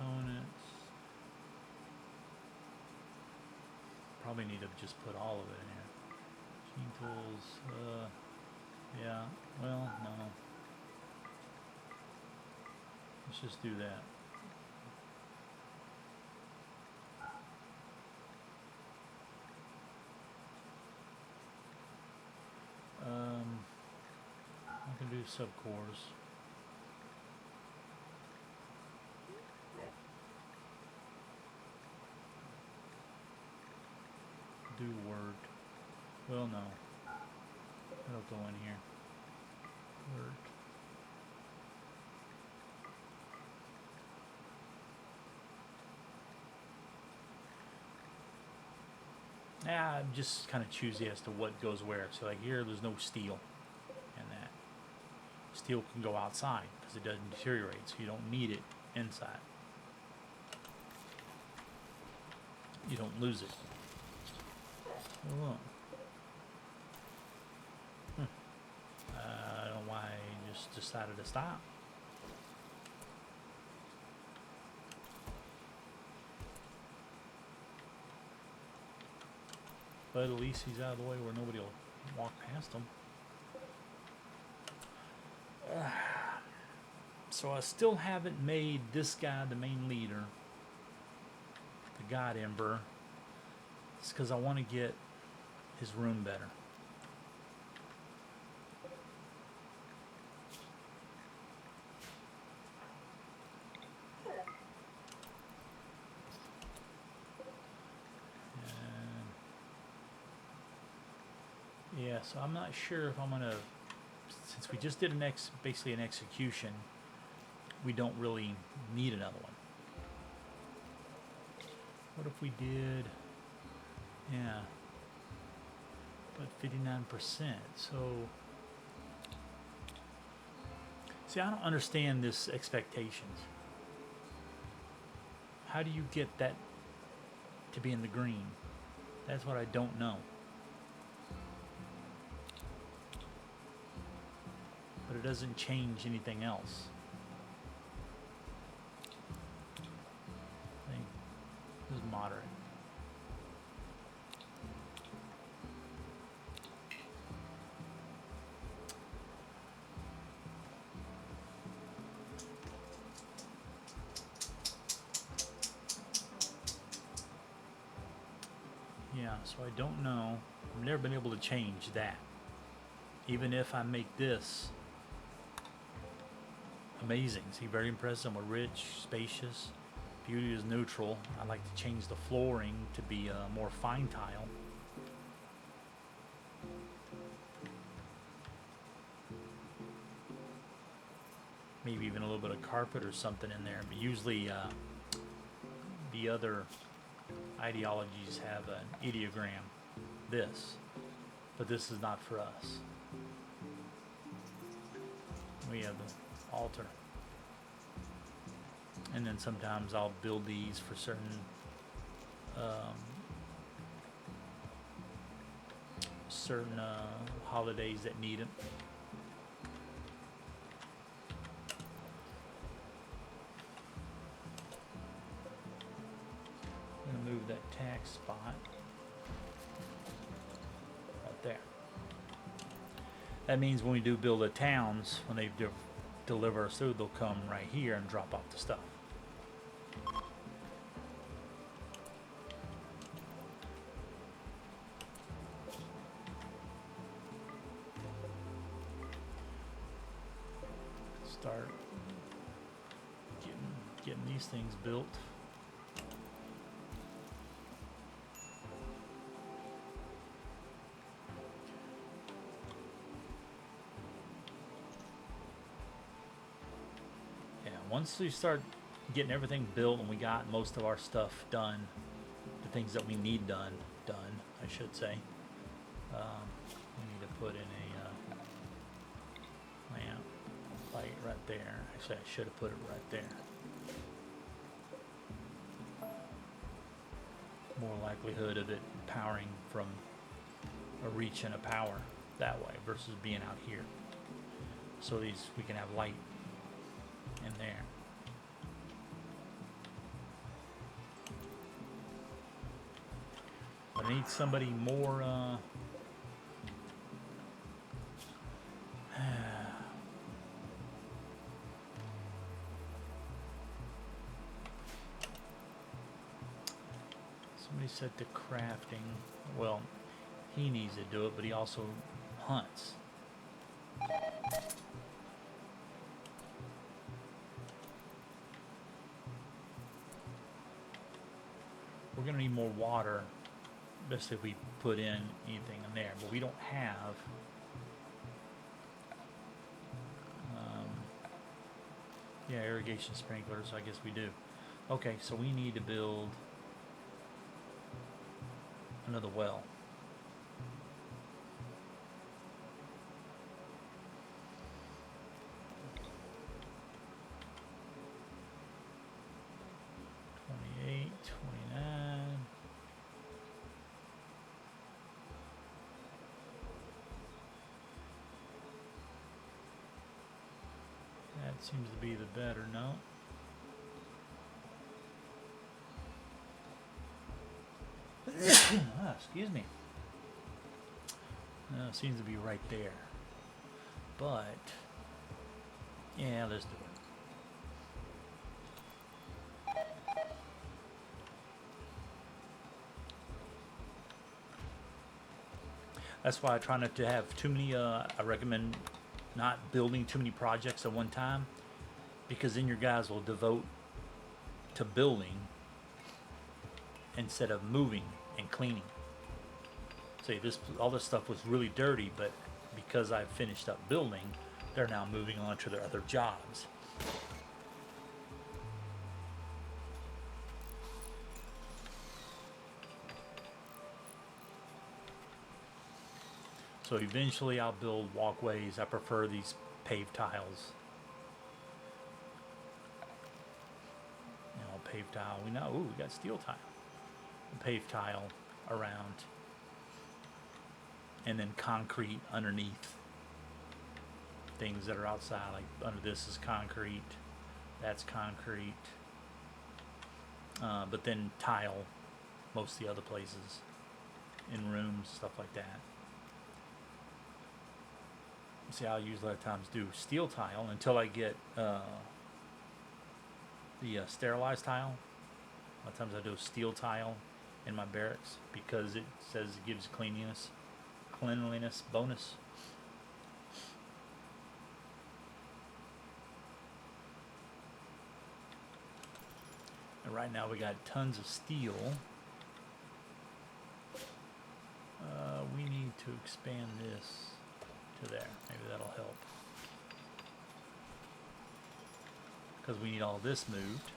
components. Probably need to just put all of it in here. Gene tools, yeah, well, no. Let's just do that. I can do subcores. Do word. Well, no. It'll go in here. Word. I'm just kind of choosy as to what goes where. So like here, there's no steel in that. Steel can go outside because it doesn't deteriorate, so you don't need it inside. You don't lose it. Oh, I don't know why I just decided to stop. But at least he's out of the way where nobody will walk past him. So I still haven't made this guy the main leader, the God Emperor. It's because I want to get his room better. Yeah, so I'm not sure if I'm gonna, since we just did basically an execution, we don't really need another one. What if we did, yeah, but 59%, so, see, I don't understand this expectations. How do you get that to be in the green? That's what I don't know. But it doesn't change anything else. I think this is moderate. Yeah, so I don't know. I've never been able to change that. Even if I make this amazing. See, very impressive. We're rich, spacious. Beauty is neutral. I like to change the flooring to be more fine tile. Maybe even a little bit of carpet or something in there. But usually the other ideologies have an ideogram. This. But this is not for us. We have the altar. And then sometimes I'll build these for certain holidays that need it. I'm going to move that tax spot right there. That means when we do build the towns, when they deliver us through, they'll come right here and drop off the stuff. Start getting these things built. Once we start getting everything built and we got most of our stuff done, the things that we need done, I should say, we need to put in a lamp light right there. Actually, I should have put it right there. More likelihood of it powering from a reach and a power that way versus being out here. So these, we can have light in there. need somebody more. Somebody said to crafting. Well, he needs to do it, but he also hunts. We're going to need more water, especially if we put in anything in there. But we don't have yeah, irrigation sprinklers. I guess we do. Okay, so we need to build another well. Seems to be the better, no? Excuse me. No, it seems to be right there. But, yeah, let's do it. That's why I try not to have too many, I recommend not building too many projects at one time, because then your guys will devote to building instead of moving and cleaning. See, all this stuff was really dirty, but because I've finished up building, they're now moving on to their other jobs. So eventually I'll build walkways. I prefer these paved tiles. You know, paved tile. We know, ooh, we got steel tile. A paved tile around. And then concrete underneath. Things that are outside, like under this is concrete. That's concrete. But then tile most of the other places. In rooms, stuff like that. See, I'll use a lot of times do steel tile until I get the sterilized tile. A lot of times I do steel tile in my barracks because it says it gives cleanliness bonus. And right now we got tons of steel. We need to expand this to there. Maybe that'll help. Because we need all this moved.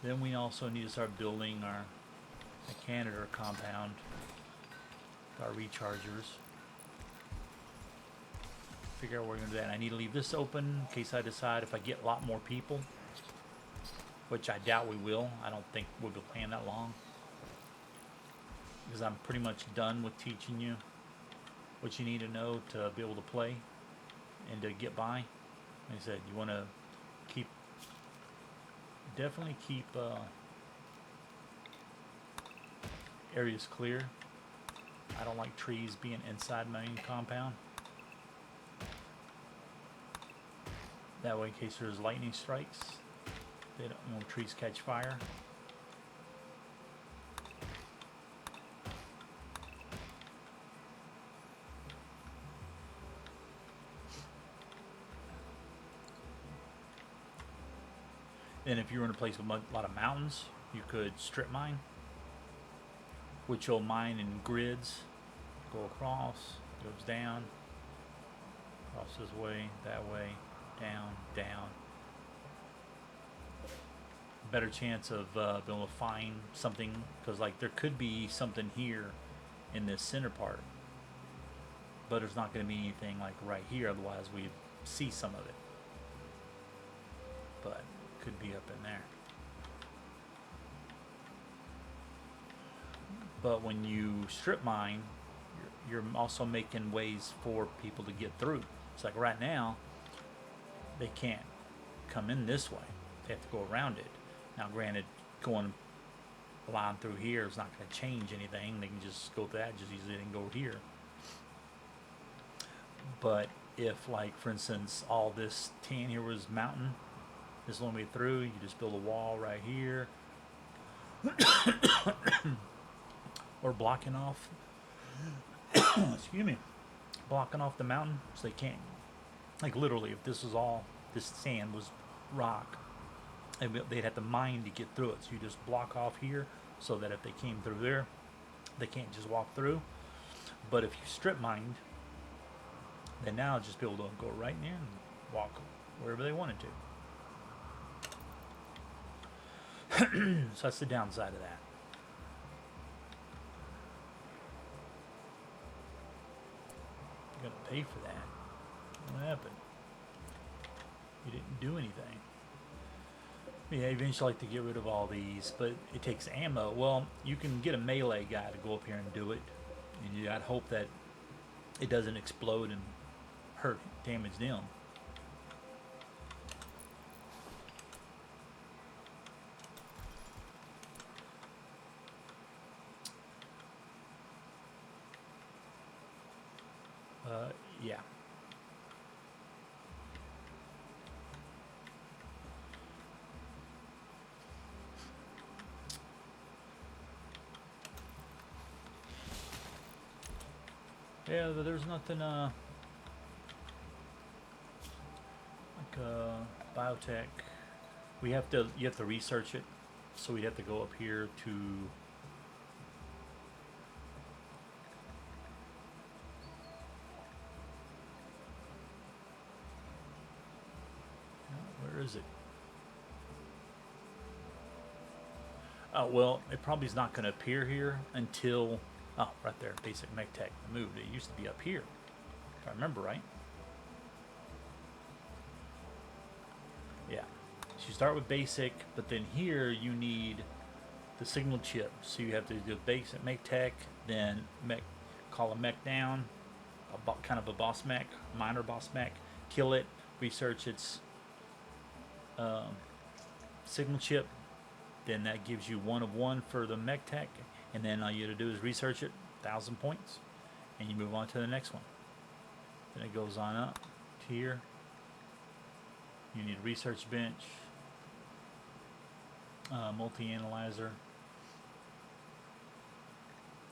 Then we also need to start building our Canada compound, our rechargers. Figure out where we're going to do that. And I need to leave this open in case I decide if I get a lot more people, which I doubt we will. I don't think we'll be playing that long because I'm pretty much done with teaching you what you need to know to be able to play and to get by. Like I said, you want to definitely keep areas clear. I don't like trees being inside my main compound. That way, in case there's lightning strikes, they don't, you know, trees catch fire. And if you're in a place with a lot of mountains, you could strip mine, which will mine in grids, go across, goes down, across this way, that way, down, down. Better chance of being able to find something, because like there could be something here in this center part, but there's not going to be anything like right here, otherwise we'd see some of it. But could be up in there. But when you strip mine, you're also making ways for people to get through. It's like right now, they can't come in this way. They have to go around it. Now, granted, going a line through here is not going to change anything. They can just go through that just easily and go here. But if, like, for instance, all this tan here was mountain, this long way through, you just build a wall right here, or blocking off, excuse me, blocking off the mountain so they can't, like, literally, if this was all, this sand was rock, they'd have to mine to get through it. So you just block off here so that if they came through there, they can't just walk through. But if you strip mined, then now just be able to go right in there and walk wherever they wanted to. So that's the downside of that. You gotta pay for that. What happened? You didn't do anything. Yeah, eventually like to get rid of all these, but it takes ammo. Well, you can get a melee guy to go up here and do it, and you gotta hope that it doesn't explode and hurt, damage them. Yeah. Yeah, but there's nothing, like, biotech. You have to research it. So we'd have to go up here to, where is it? Oh, well, it probably is not going to appear here until, oh, right there, basic mech tech. I moved. It used to be up here, if I remember right. Yeah. So you start with basic, but then here you need the signal chip. So you have to do basic mech tech, then mech, call a mech down, kind of a boss mech, minor boss mech, kill it, research its signal chip. Then that gives you 1 of 1 for the mech tech, and then all you have to do is research it, 1,000 points, and you move on to the next one. Then it goes on up to here. You need a research bench, multi-analyzer,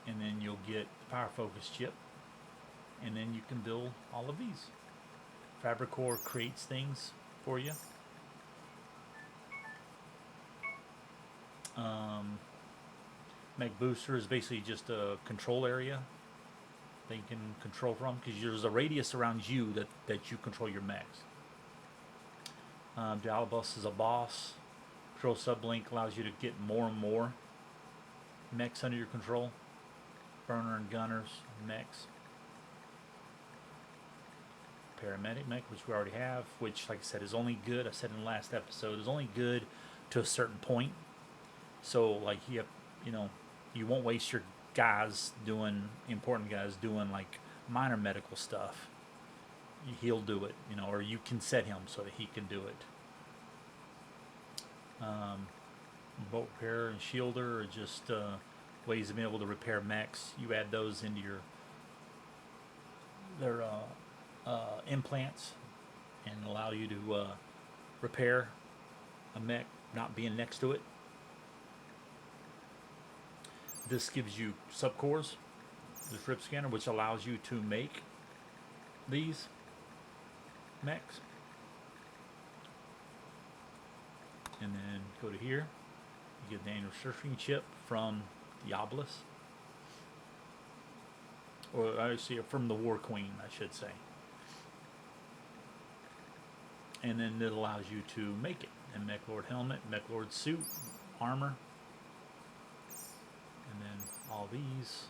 and then you'll get the power focus chip, and then you can build all of these. Fabricore creates things for you. Mech booster is basically just a control area that you can control from, because there's a radius around you that you control your mechs. Dialabus is a boss. Control sublink allows you to get more and more mechs under your control. Burner and gunners, mechs. Paramedic mech, which we already have, which, like I said, is only good, I said in the last episode, is only good to a certain point. So, like, you won't waste your guys doing, important guys doing, like, minor medical stuff. He'll do it, or you can set him so that he can do it. Boat repair and shielder are just ways of being able to repair mechs. You add those into their implants and allow you to repair a mech not being next to it. This gives you subcores, the strip scanner, which allows you to make these mechs. And then go to here, you get the annual surfing chip from the obelisk, or I see it from the War Queen, I should say. And then it allows you to make it. And Mech Lord helmet, Mech Lord suit, armor, and then all these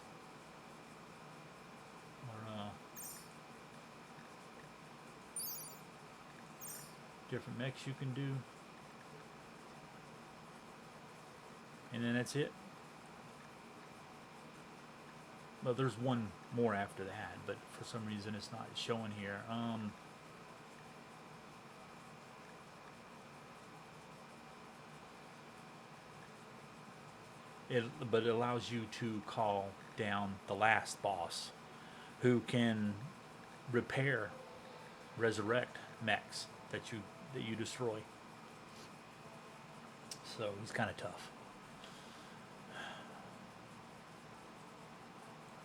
are different mechs you can do. And then that's it. Well, there's one more after that, but for some reason it's not showing here. but it allows you to call down the last boss, who can repair, resurrect mechs that you destroy. So he's kind of tough.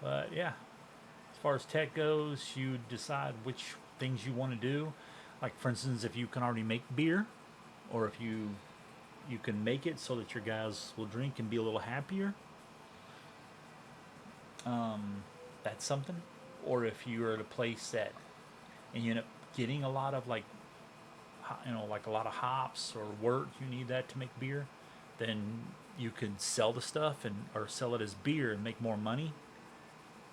But yeah, as far as tech goes, you decide which things you want to do. Like for instance, if you can already make beer, or if you can make it so that your guys will drink and be a little happier. That's something. Or if you're at a place that and you end up getting a lot of like like a lot of hops or wort, you need that to make beer, then you can sell the stuff and or sell it as beer and make more money.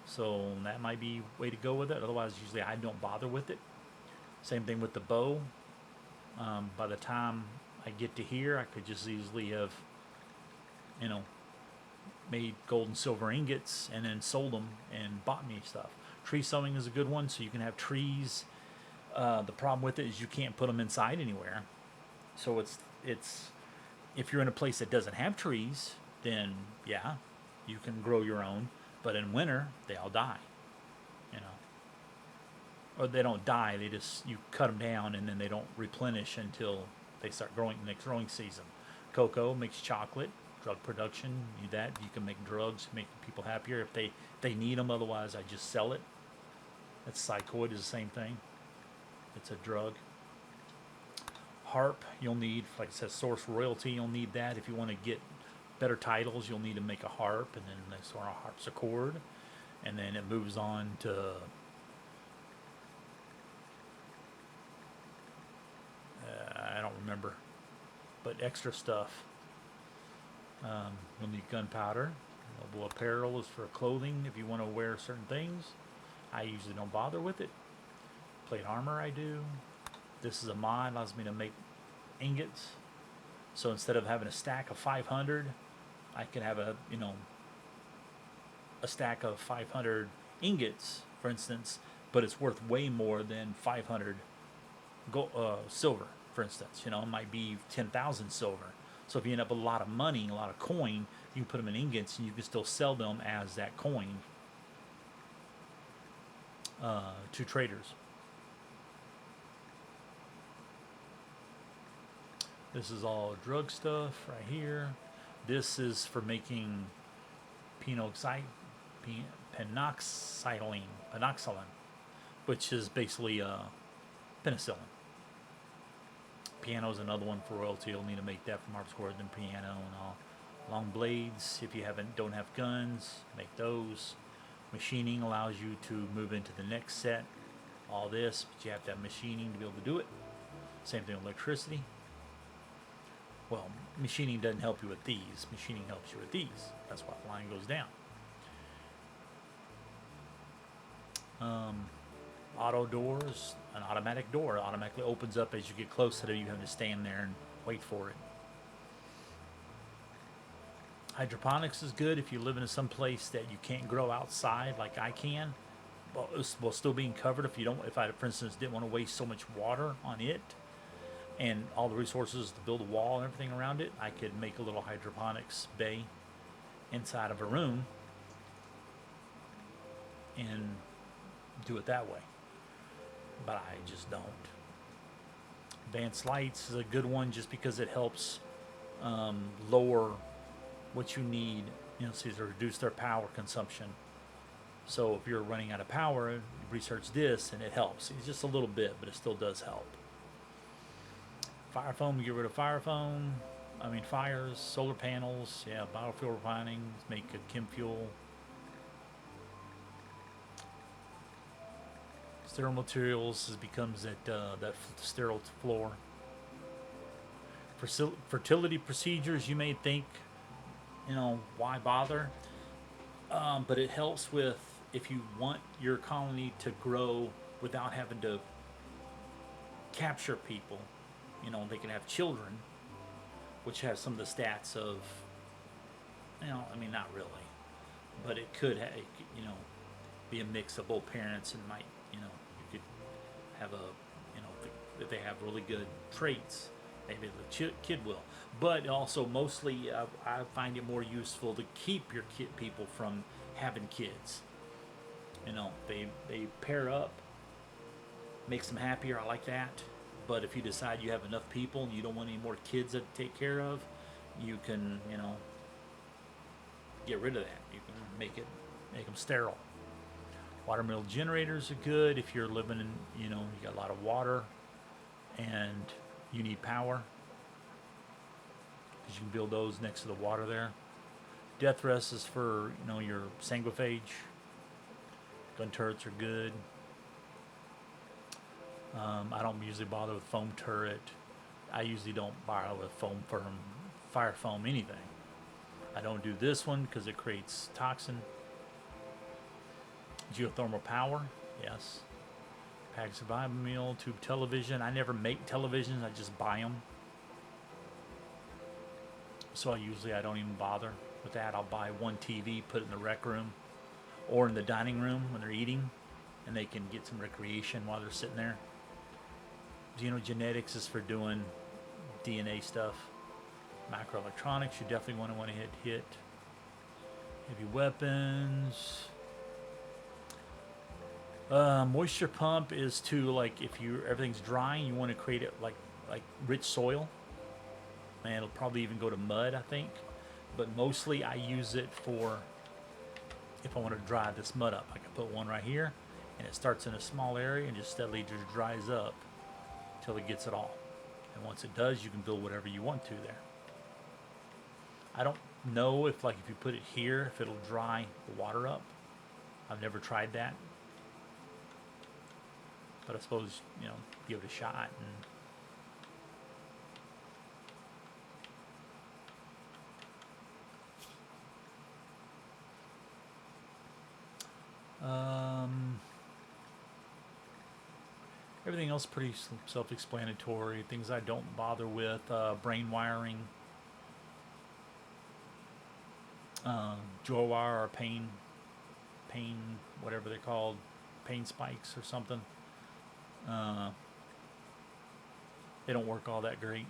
So that might be a way to go with it. Otherwise, usually I don't bother with it. Same thing with the bow. By the time I get to here, I could just easily have, you know, made gold and silver ingots and then sold them and bought me stuff. Tree sowing is a good one, so you can have trees. The problem with it is you can't put them inside anywhere. So it's if you're in a place that doesn't have trees, then yeah, you can grow your own. But in winter, they all die. You know, or they don't die. They just you cut them down and then they don't replenish until they start growing the next growing season. Cocoa makes chocolate. Drug production, you that you can make drugs, make people happier if they need them. Otherwise, I just sell it. That's psychoid is the same thing. It's a drug. Harp, you'll need, like I said, source royalty. You'll need that if you want to get better titles. You'll need to make a harp, and then they sort of harpsichord, and then it moves on to I don't remember, but extra stuff. You'll need gunpowder. Noble apparel is for clothing if you want to wear certain things. I usually don't bother with it. Plate armor I do. This is a mod, allows me to make ingots. So instead of having a stack of 500, I can have a stack of 500 ingots, for instance, but it's worth way more than 500 silver, for instance. It might be 10,000 silver. So if you end up with a lot of money, a lot of coin, you can put them in ingots and you can still sell them as that coin to traders. This is all drug stuff right here. This is for making penoxidine, which is basically penicillin. Piano is another one for royalty. You'll need to make that from harpsichord and piano and all. Long blades, if you don't have guns, make those. Machining allows you to move into the next set. All this, but you have to have machining to be able to do it. Same thing with electricity. Well, machining doesn't help you with these. Machining helps you with these. That's why the line goes down. Auto doors, an automatic door automatically opens up as you get close to it. You have to stand there and wait for it. Hydroponics is good if you live in some place that you can't grow outside like I can. While still being covered. If I, for instance, didn't want to waste so much water on it and all the resources to build a wall and everything around it, I could make a little hydroponics bay inside of a room and do it that way. But I just don't. Advanced lights is a good one just because it helps lower what you need, so to reduce their power consumption. So if you're running out of power, you research this and it helps. It's just a little bit, but it still does help. Fire foam, get rid of fire foam. Fires, solar panels, biofuel refining, make a chem fuel. Sterile materials becomes that sterile floor. For fertility procedures, you may think, why bother? But it helps with if you want your colony to grow without having to capture people. They can have children, which has some of the stats of, not really, but it could, be a mix of both parents and you could have if they have really good traits, Maybe the kid will. But also, mostly, I find it more useful to keep your people from having kids. You know, they pair up, makes them happier. I like that. But if you decide you have enough people and you don't want any more kids to take care of, you can, you know, get rid of that. You can make them sterile. Watermill generators are good if you're living in, you know, you got a lot of water and you need power, because you can build those next to the water there. Death rest is for, you know, your sanguiphage. Gun turrets are good. I don't usually bother with foam turret. I usually don't bother with fire foam anything. I don't do this one because it creates toxin. Geothermal power, yes. Pack survival meal, tube television. I never make televisions, I just buy them. So I don't even bother with that. I'll buy one TV, put it in the rec room or in the dining room when they're eating, and they can get some recreation while they're sitting there. Xenogenetics is for doing DNA stuff. Microelectronics, you definitely want to hit. Heavy weapons. Moisture pump is to, like, if everything's drying, you want to create it like rich soil, and it'll probably even go to mud, I think. But mostly I use it for if I want to dry this mud up. I can put one right here, and it starts in a small area and just steadily just dries up till it gets it all. And once it does, you can build whatever you want to there. I don't know if you put it here, if it'll dry the water up. I've never tried that. But I suppose, you know, give it a shot. Everything else pretty self-explanatory. Things I don't bother with. Brain wiring. Jaw wire or pain, whatever they're called. Pain spikes or something. They don't work all that great.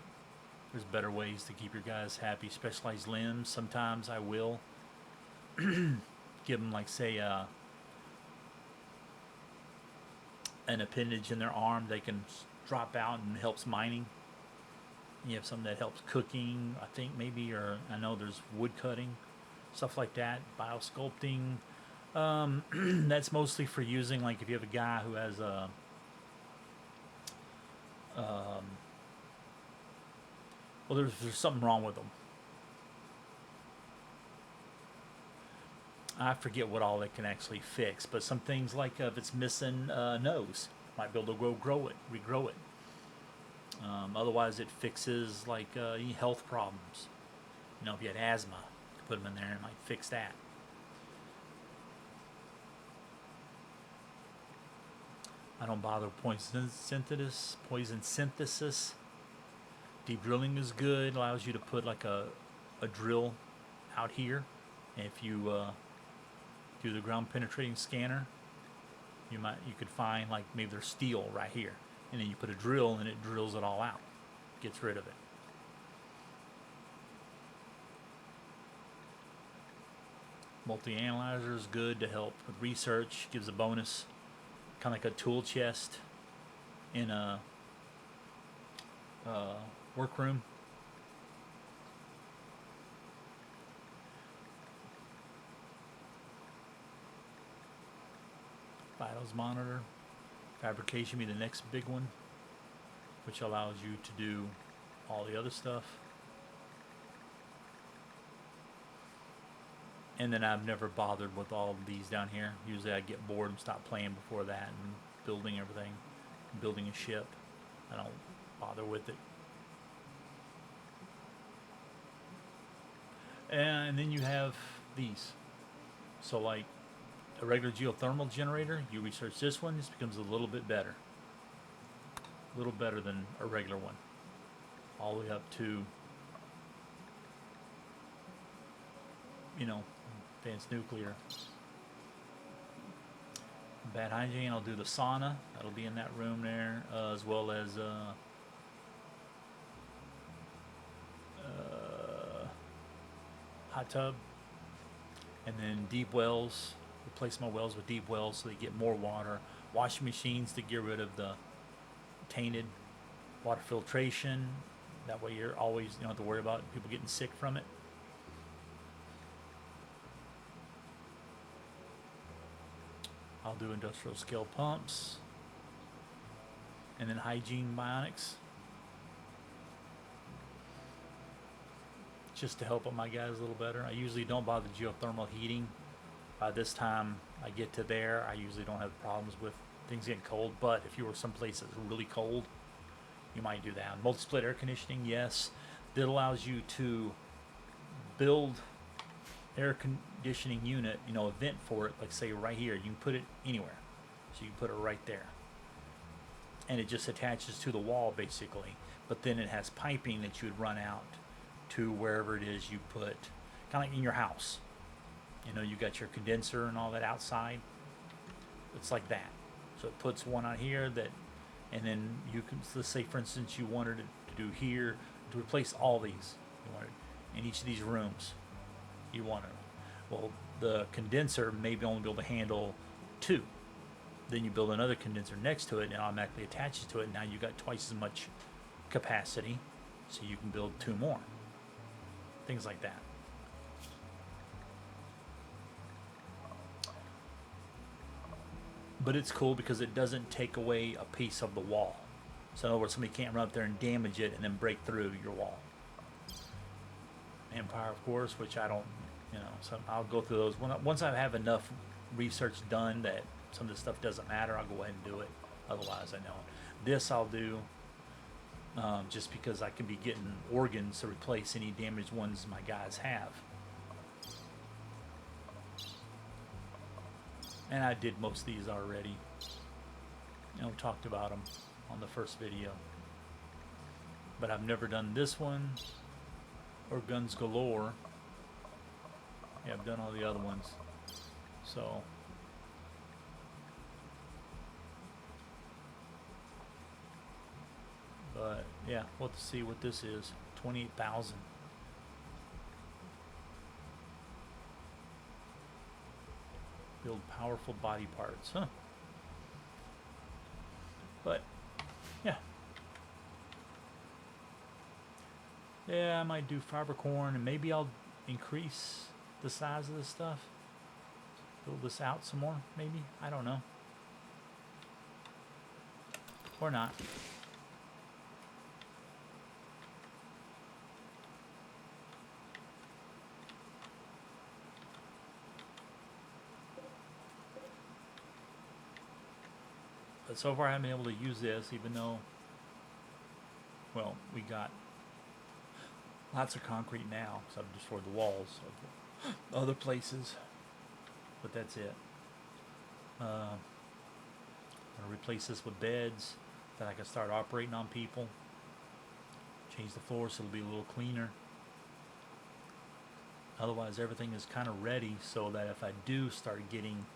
There's better ways to keep your guys happy. Specialized limbs, sometimes I will give them, like, say, an appendage in their arm they can drop out and helps mining. You have something that helps cooking, I think, maybe, or I know there's wood cutting, stuff like that. Biosculpting. That's mostly for using, like, if you have a guy who has a well, there's something wrong with them. I forget what all it can actually fix, but some things, like if it's missing a nose, might be able to regrow it. Otherwise, it fixes, like, any health problems. You know, if you had asthma, you put them in there and it might fix that. I don't bother with poison synthesis. Deep drilling is good. Allows you to put, like, a drill out here. And if you do the ground penetrating scanner, you could find, like, maybe there's steel right here, and then you put a drill and it drills it all out, gets rid of it. Multi-analyzer is good to help with research. Gives a bonus, kind of like a tool chest in a workroom. Vitals monitor. Fabrication be the next big one, which allows you to do all the other stuff. And then I've never bothered with all of these down here. Usually I get bored and stop playing before that and building everything. Building a ship, I don't bother with it. And then you have these. So, like, a regular geothermal generator, you research this one, this becomes a little bit better. A little better than a regular one. All the way up to, you know, advanced nuclear. Bad hygiene, I'll do the sauna. That'll be in that room there, as well as hot tub, and then deep wells. Replace my wells with deep wells so they get more water. Washing machines to get rid of the tainted water filtration. That way you don't have to worry about people getting sick from it. I'll do industrial scale pumps. And then hygiene bionics. Just to help my guys a little better. I usually don't bother geothermal heating. By this time I get to there, I usually don't have problems with things getting cold. But if you were someplace that's really cold, you might do that. Multi-split air conditioning, yes. That allows you to build air conditioning unit, a vent for it, like say right here. You can put it anywhere. So you can put it right there. And it just attaches to the wall basically. But then it has piping that you would run out to wherever it is you put, kind of like in your house. You got your condenser and all that outside. It's like that. So it puts one on here and then you can, let's say for instance you wanted it to do here, to replace all these. You wanted in each of these rooms. You wanted. Well, the condenser maybe only be able to handle 2. Then you build another condenser next to it and it automatically attaches to it. Now you got twice as much capacity, so you can build 2 more. Things like that. But it's cool because it doesn't take away a piece of the wall. So in other words, somebody can't run up there and damage it and then break through your wall. Empire, of course, which I don't, so I'll go through those. Once I have enough research done that some of this stuff doesn't matter, I'll go ahead and do it. Otherwise, I know it. This I'll do just because I can be getting organs to replace any damaged ones my guys have. And I did most of these already. Talked about them on the first video. But I've never done this one or Guns Galore. Yeah, I've done all the other ones. So but yeah, we'll have to see what this is. 28,000. Build powerful body parts, huh? But yeah, I might do fiber corn, and maybe I'll increase the size of this stuff. Build this out some more, maybe. I don't know, or not. But so far I haven't been able to use this, even though, well, we got lots of concrete now, except just for the walls of other places. But that's it. I'm going to replace this with beds that I can start operating on people. Change the floor so it'll be a little cleaner. Otherwise, everything is kind of ready so that if I do start getting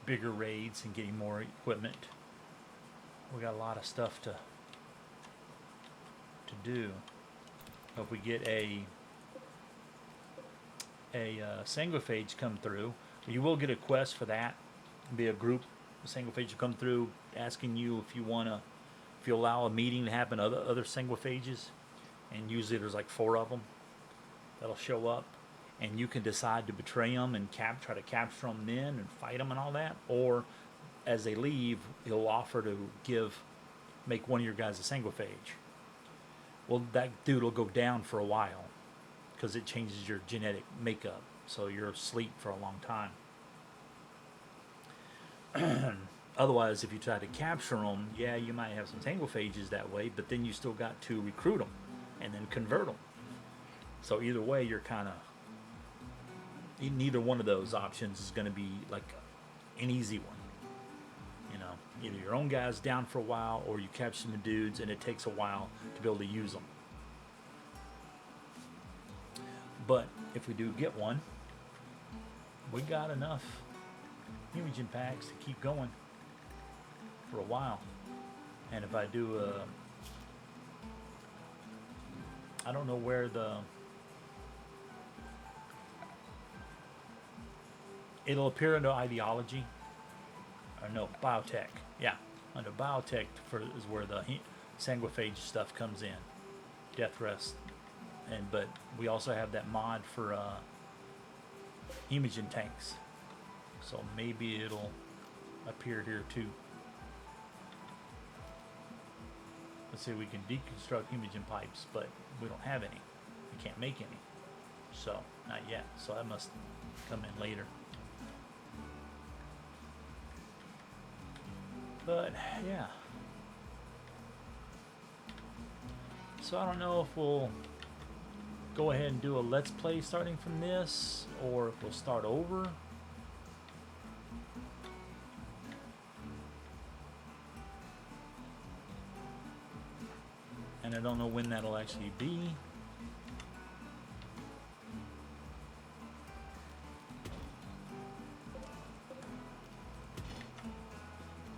bigger raids and getting more equipment, we got a lot of stuff to do. If we get a sanguiphage come through, you will get a quest for that. It'll be a group sanguiphage will come through asking you if you allow a meeting to happen other sanguiphages, and usually there's like 4 of them that'll show up, and you can decide to betray them and try to capture them then and fight them and all that, or as they leave, he'll offer to make one of your guys a sanguiphage. Well, that dude will go down for a while because it changes your genetic makeup, so you're asleep for a long time. Otherwise, if you try to capture them, yeah, you might have some sanguiphages that way, but then you still got to recruit them and then convert them. So either way, you're kind of, neither one of those options is going to be like an easy one. Either your own guy's down for a while, or you catch some dudes and it takes a while to be able to use them. But if we do get one, we got enough imaging packs to keep going for a while. And if I do I don't know where it'll appear under ideology, or no, biotech. Yeah, under biotech is where the sanguiphage stuff comes in, death rest, but we also have that mod for hemogen tanks, so maybe it'll appear here too. Let's say we can deconstruct hemogen pipes, but we don't have any. We can't make any, so not yet. So that must come in later. But yeah, so I don't know if we'll go ahead and do a let's play starting from this, or if we'll start over. And I don't know when that'll actually be.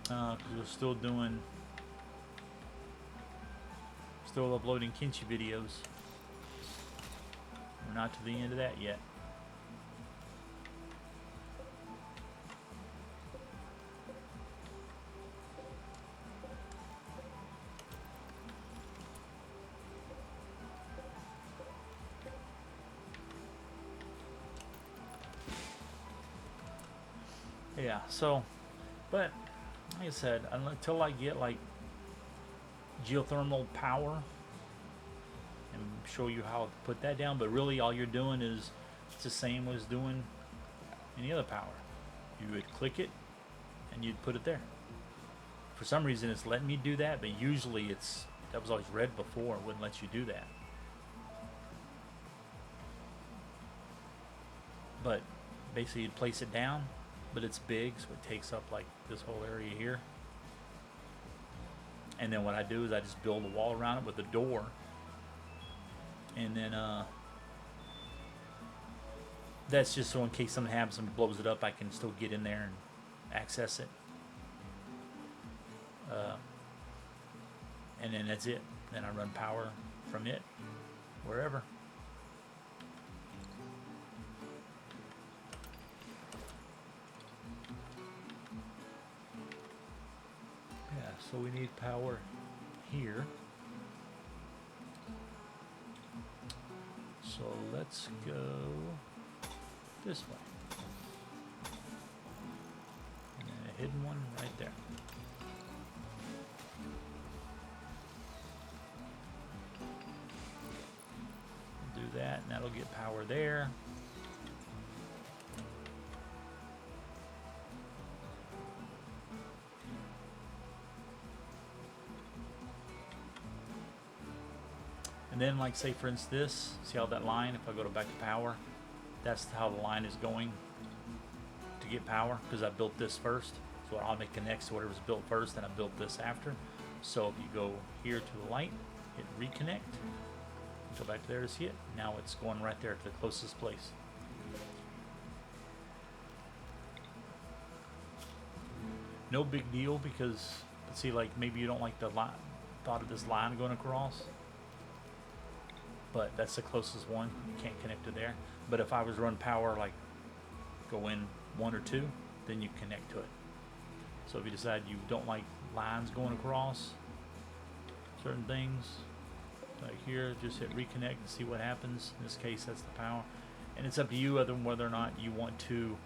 Because we're still uploading Kinchi videos. We're not to the end of that yet. Yeah, so, but like I said, until I get like geothermal power and show you how to put that down, but really all you're doing is it's the same as doing any other power. You would click it and you'd put it there. For some reason it's letting me do that, but usually that was always red before, it wouldn't let you do that. But basically you'd place it down, but it's big, so it takes up like this whole area here. And then what I do is I just build a wall around it with a door, and then that's just so in case something happens and blows it up, I can still get in there and access it. And then that's it. Then I run power from it wherever. So we need power here. So let's go this way. And then a hidden one right there. Do that, and that'll get power there. And then, like, say for instance this, see how that line, if I go back to power, that's how the line is going to get power, because I built this first. So it automatically connects to whatever's built first, and I built this after. So if you go here to the light, hit reconnect, go back to there to see it. Now it's going right there to the closest place. No big deal, because see, like, maybe you don't like the thought of this line going across, but that's the closest one. You can't connect to there. But if I was to run power, like go in 1 or 2, then you connect to it. So if you decide you don't like lines going across certain things, like here, just hit reconnect and see what happens. In this case, that's the power. And it's up to you whether or not you want to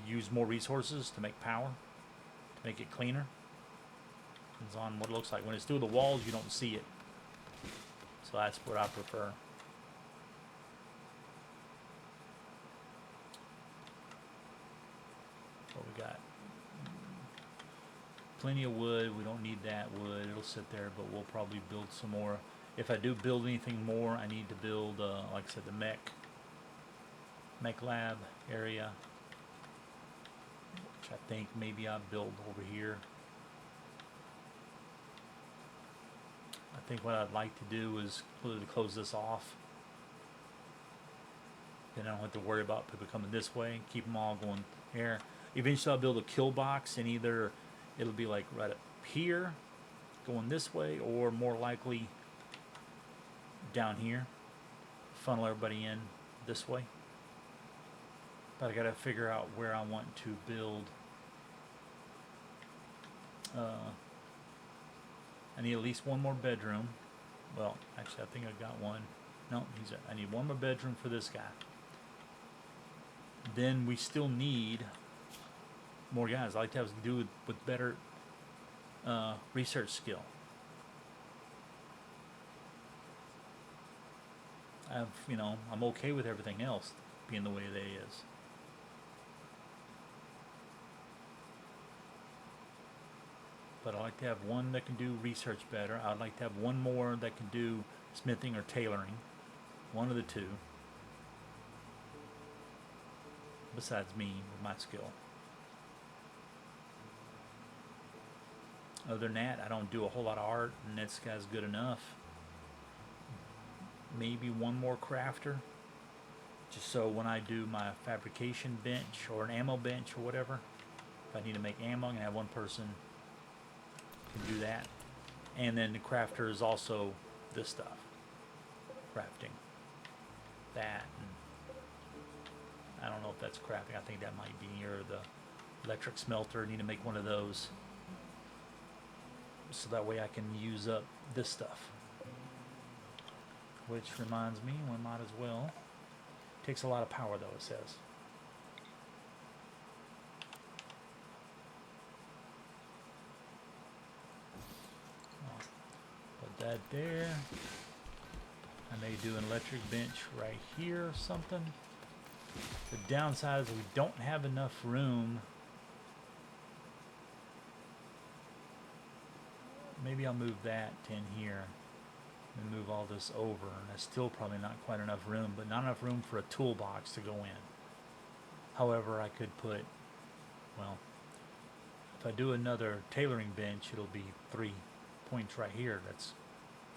use more resources to make power, to make it cleaner. Depends on what it looks like. When it's through the walls, you don't see it. So that's what I prefer. What we got? Plenty of wood. We don't need that wood. It'll sit there, but we'll probably build some more. If I do build anything more, I need to build, like I said, the mech lab area, which I think maybe I'll build over here. I think what I'd like to do is completely close this off. Then I don't have to worry about people coming this way. Keep them all going here. Eventually I'll build a kill box, and either it'll be like right up here going this way, or more likely down here, funnel everybody in this way. But I gotta figure out where I want to build. I need at least one more bedroom. Well, actually, I think I got one. No, I need one more bedroom for this guy. Then we still need more guys. I like to have to do with better research skill. I'm okay with everything else being the way it is. But I like to have one that can do research better. I'd like to have one more that can do smithing or tailoring. One of the two. Besides me, with my skill. Other than that, I don't do a whole lot of art, and this guy's good enough. Maybe one more crafter, just so when I do my fabrication bench or an ammo bench or whatever, if I need to make ammo, I'm gonna have one person can do that. And then the crafter is also this stuff, crafting that. And I don't know if that's crafting. I think that might be near the electric smelter. I need to make one of those, so that way I can use up this stuff. Which reminds me, we might as well. Takes a lot of power though, it says. Put that there. I may do an electric bench right here or something. The downside is we don't have enough room. Maybe I'll move that to in here and move all this over, and that's still probably not quite enough room, but not enough room for a toolbox to go in. However, I could put, well, if I do another tailoring bench, it'll be 3 points right here. That's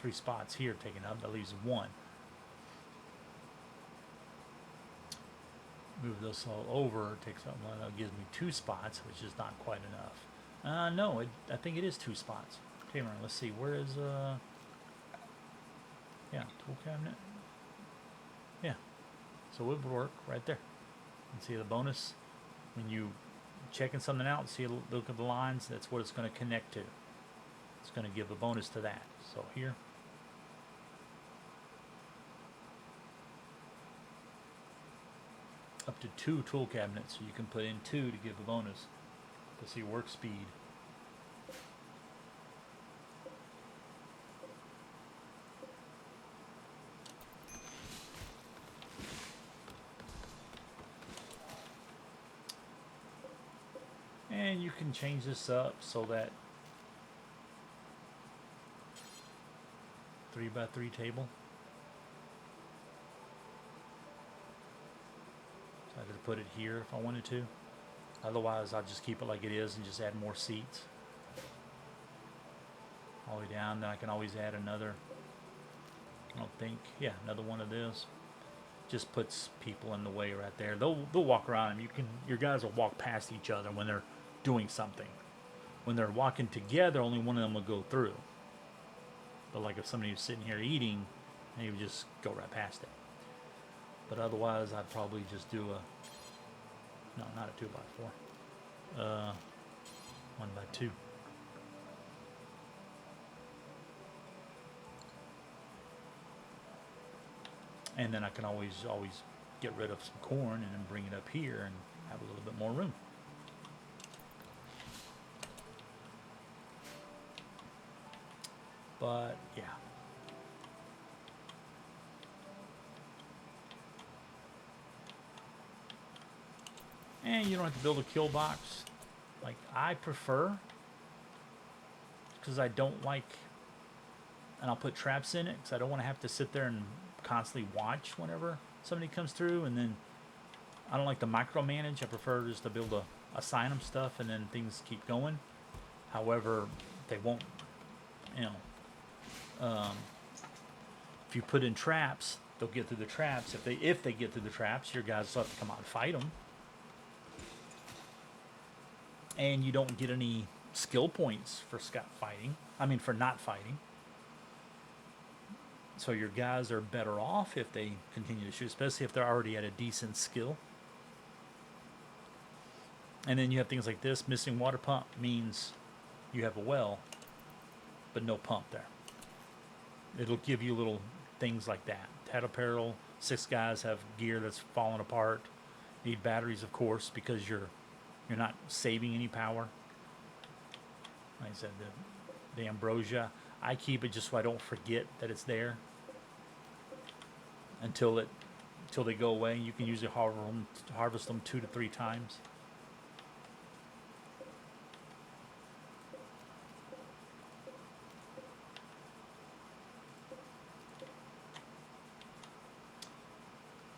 3 spots here taken up. That leaves 1. Move this all over, takes up one. That gives me 2 spots, which is not quite enough. No, I think it is 2 spots. Okay, let's see. Where is yeah, tool cabinet. Yeah, so it would work right there. And see the bonus when you checking something out. See, look at the lines. That's what it's going to connect to. It's going to give a bonus to that. So here. Up to 2 tool cabinets, so you can put in 2 to give a bonus to see work speed. And you can change this up so that 3x3 table. So I could put it here if I wanted to. Otherwise, I'll just keep it like it is and just add more seats. All the way down, then I can always add another, I don't think, yeah, another one of this. Just puts people in the way right there. They'll walk around and your guys will walk past each other when they're doing something. When they're walking together, only one of them will go through. But like if somebody was sitting here eating, they would just go right past it. But otherwise, I'd probably just do no, not a 2x4, 1x2. And then I can always get rid of some corn and then bring it up here and have a little bit more room. But yeah. And you don't have to build a kill box like I prefer, because I don't like, and I'll put traps in it because I don't want to have to sit there and constantly watch whenever somebody comes through, and then I don't like to micromanage. I prefer just to be able to assign them stuff and then things keep going. However, they won't, if you put in traps, they'll get through the traps. If they get through the traps, your guys will have to come out and fight them, and you don't get any skill points for for not fighting. So your guys are better off if they continue to shoot, especially if they're already at a decent skill. And then you have things like this. Missing water pump means you have a well, but no pump there. It'll give you little things like that. Tad apparel, 6 guys have gear that's falling apart. Need batteries, of course, because you're not saving any power. Like I said, the ambrosia, I keep it just so I don't forget that it's there until they go away. You can usually harvest them 2 to 3 times.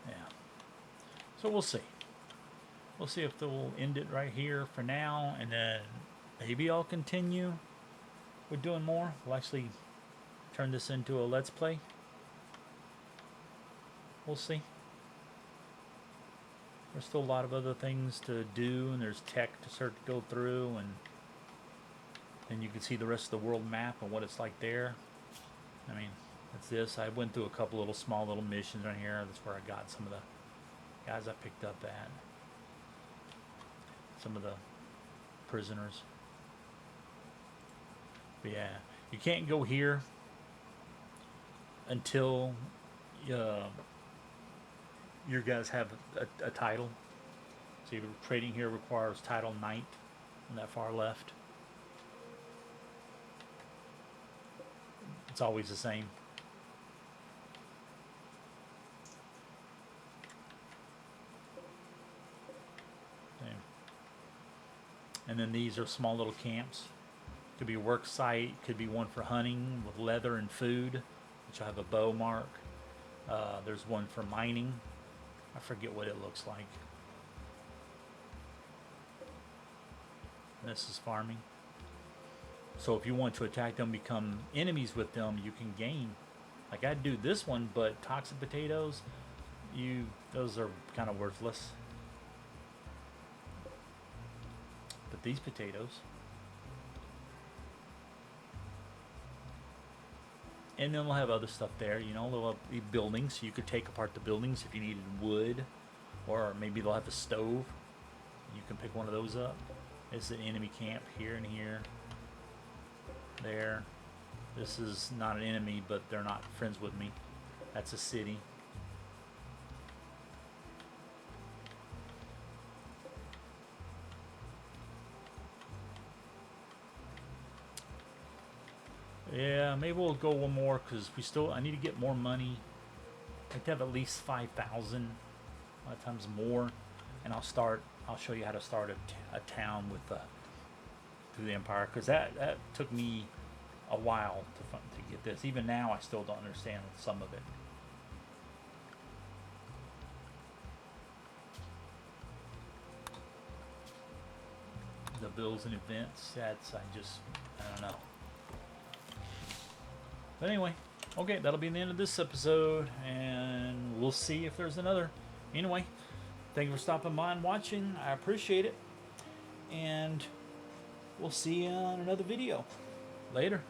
Yeah. So we'll see. We'll see if they'll end it right here for now, and then maybe I'll continue with doing more. We'll actually turn this into a Let's Play. We'll see. There's still a lot of other things to do, and there's tech to start to go through, and then you can see the rest of the world map and what it's like there. I mean, that's this. I went through a couple little small little missions right here. That's where I got some of the guys I picked up at. Some of the prisoners. But yeah, you can't go here until your guys have a title. So trading here requires title knight on that far left. It's always the same. And then these are small little camps. Could be a work site, could be one for hunting with leather and food, which I have a bow mark. There's one for mining. I forget what it looks like. This is farming. So if you want to attack them, become enemies with them, you can gain. Like I'd do this one, but toxic potatoes, those are kind of worthless. But these potatoes, and then we'll have other stuff there, you know, they'll have buildings, so you could take apart the buildings if you needed wood, or maybe they'll have a stove. You can pick one of those up. It's an enemy camp here and here. There. This is not an enemy, but they're not friends with me. That's a city. Yeah, maybe we'll go one more because I need to get more money. I like to have at least 5,000, a lot of times more, and I'll show you how to start a town with through the empire, because that took me a while to get this. Even now, I still don't understand some of it. The bills and events, I don't know. But anyway, okay, that'll be the end of this episode, and we'll see if there's another. Anyway, thank you for stopping by and watching. I appreciate it. And we'll see you on another video. Later.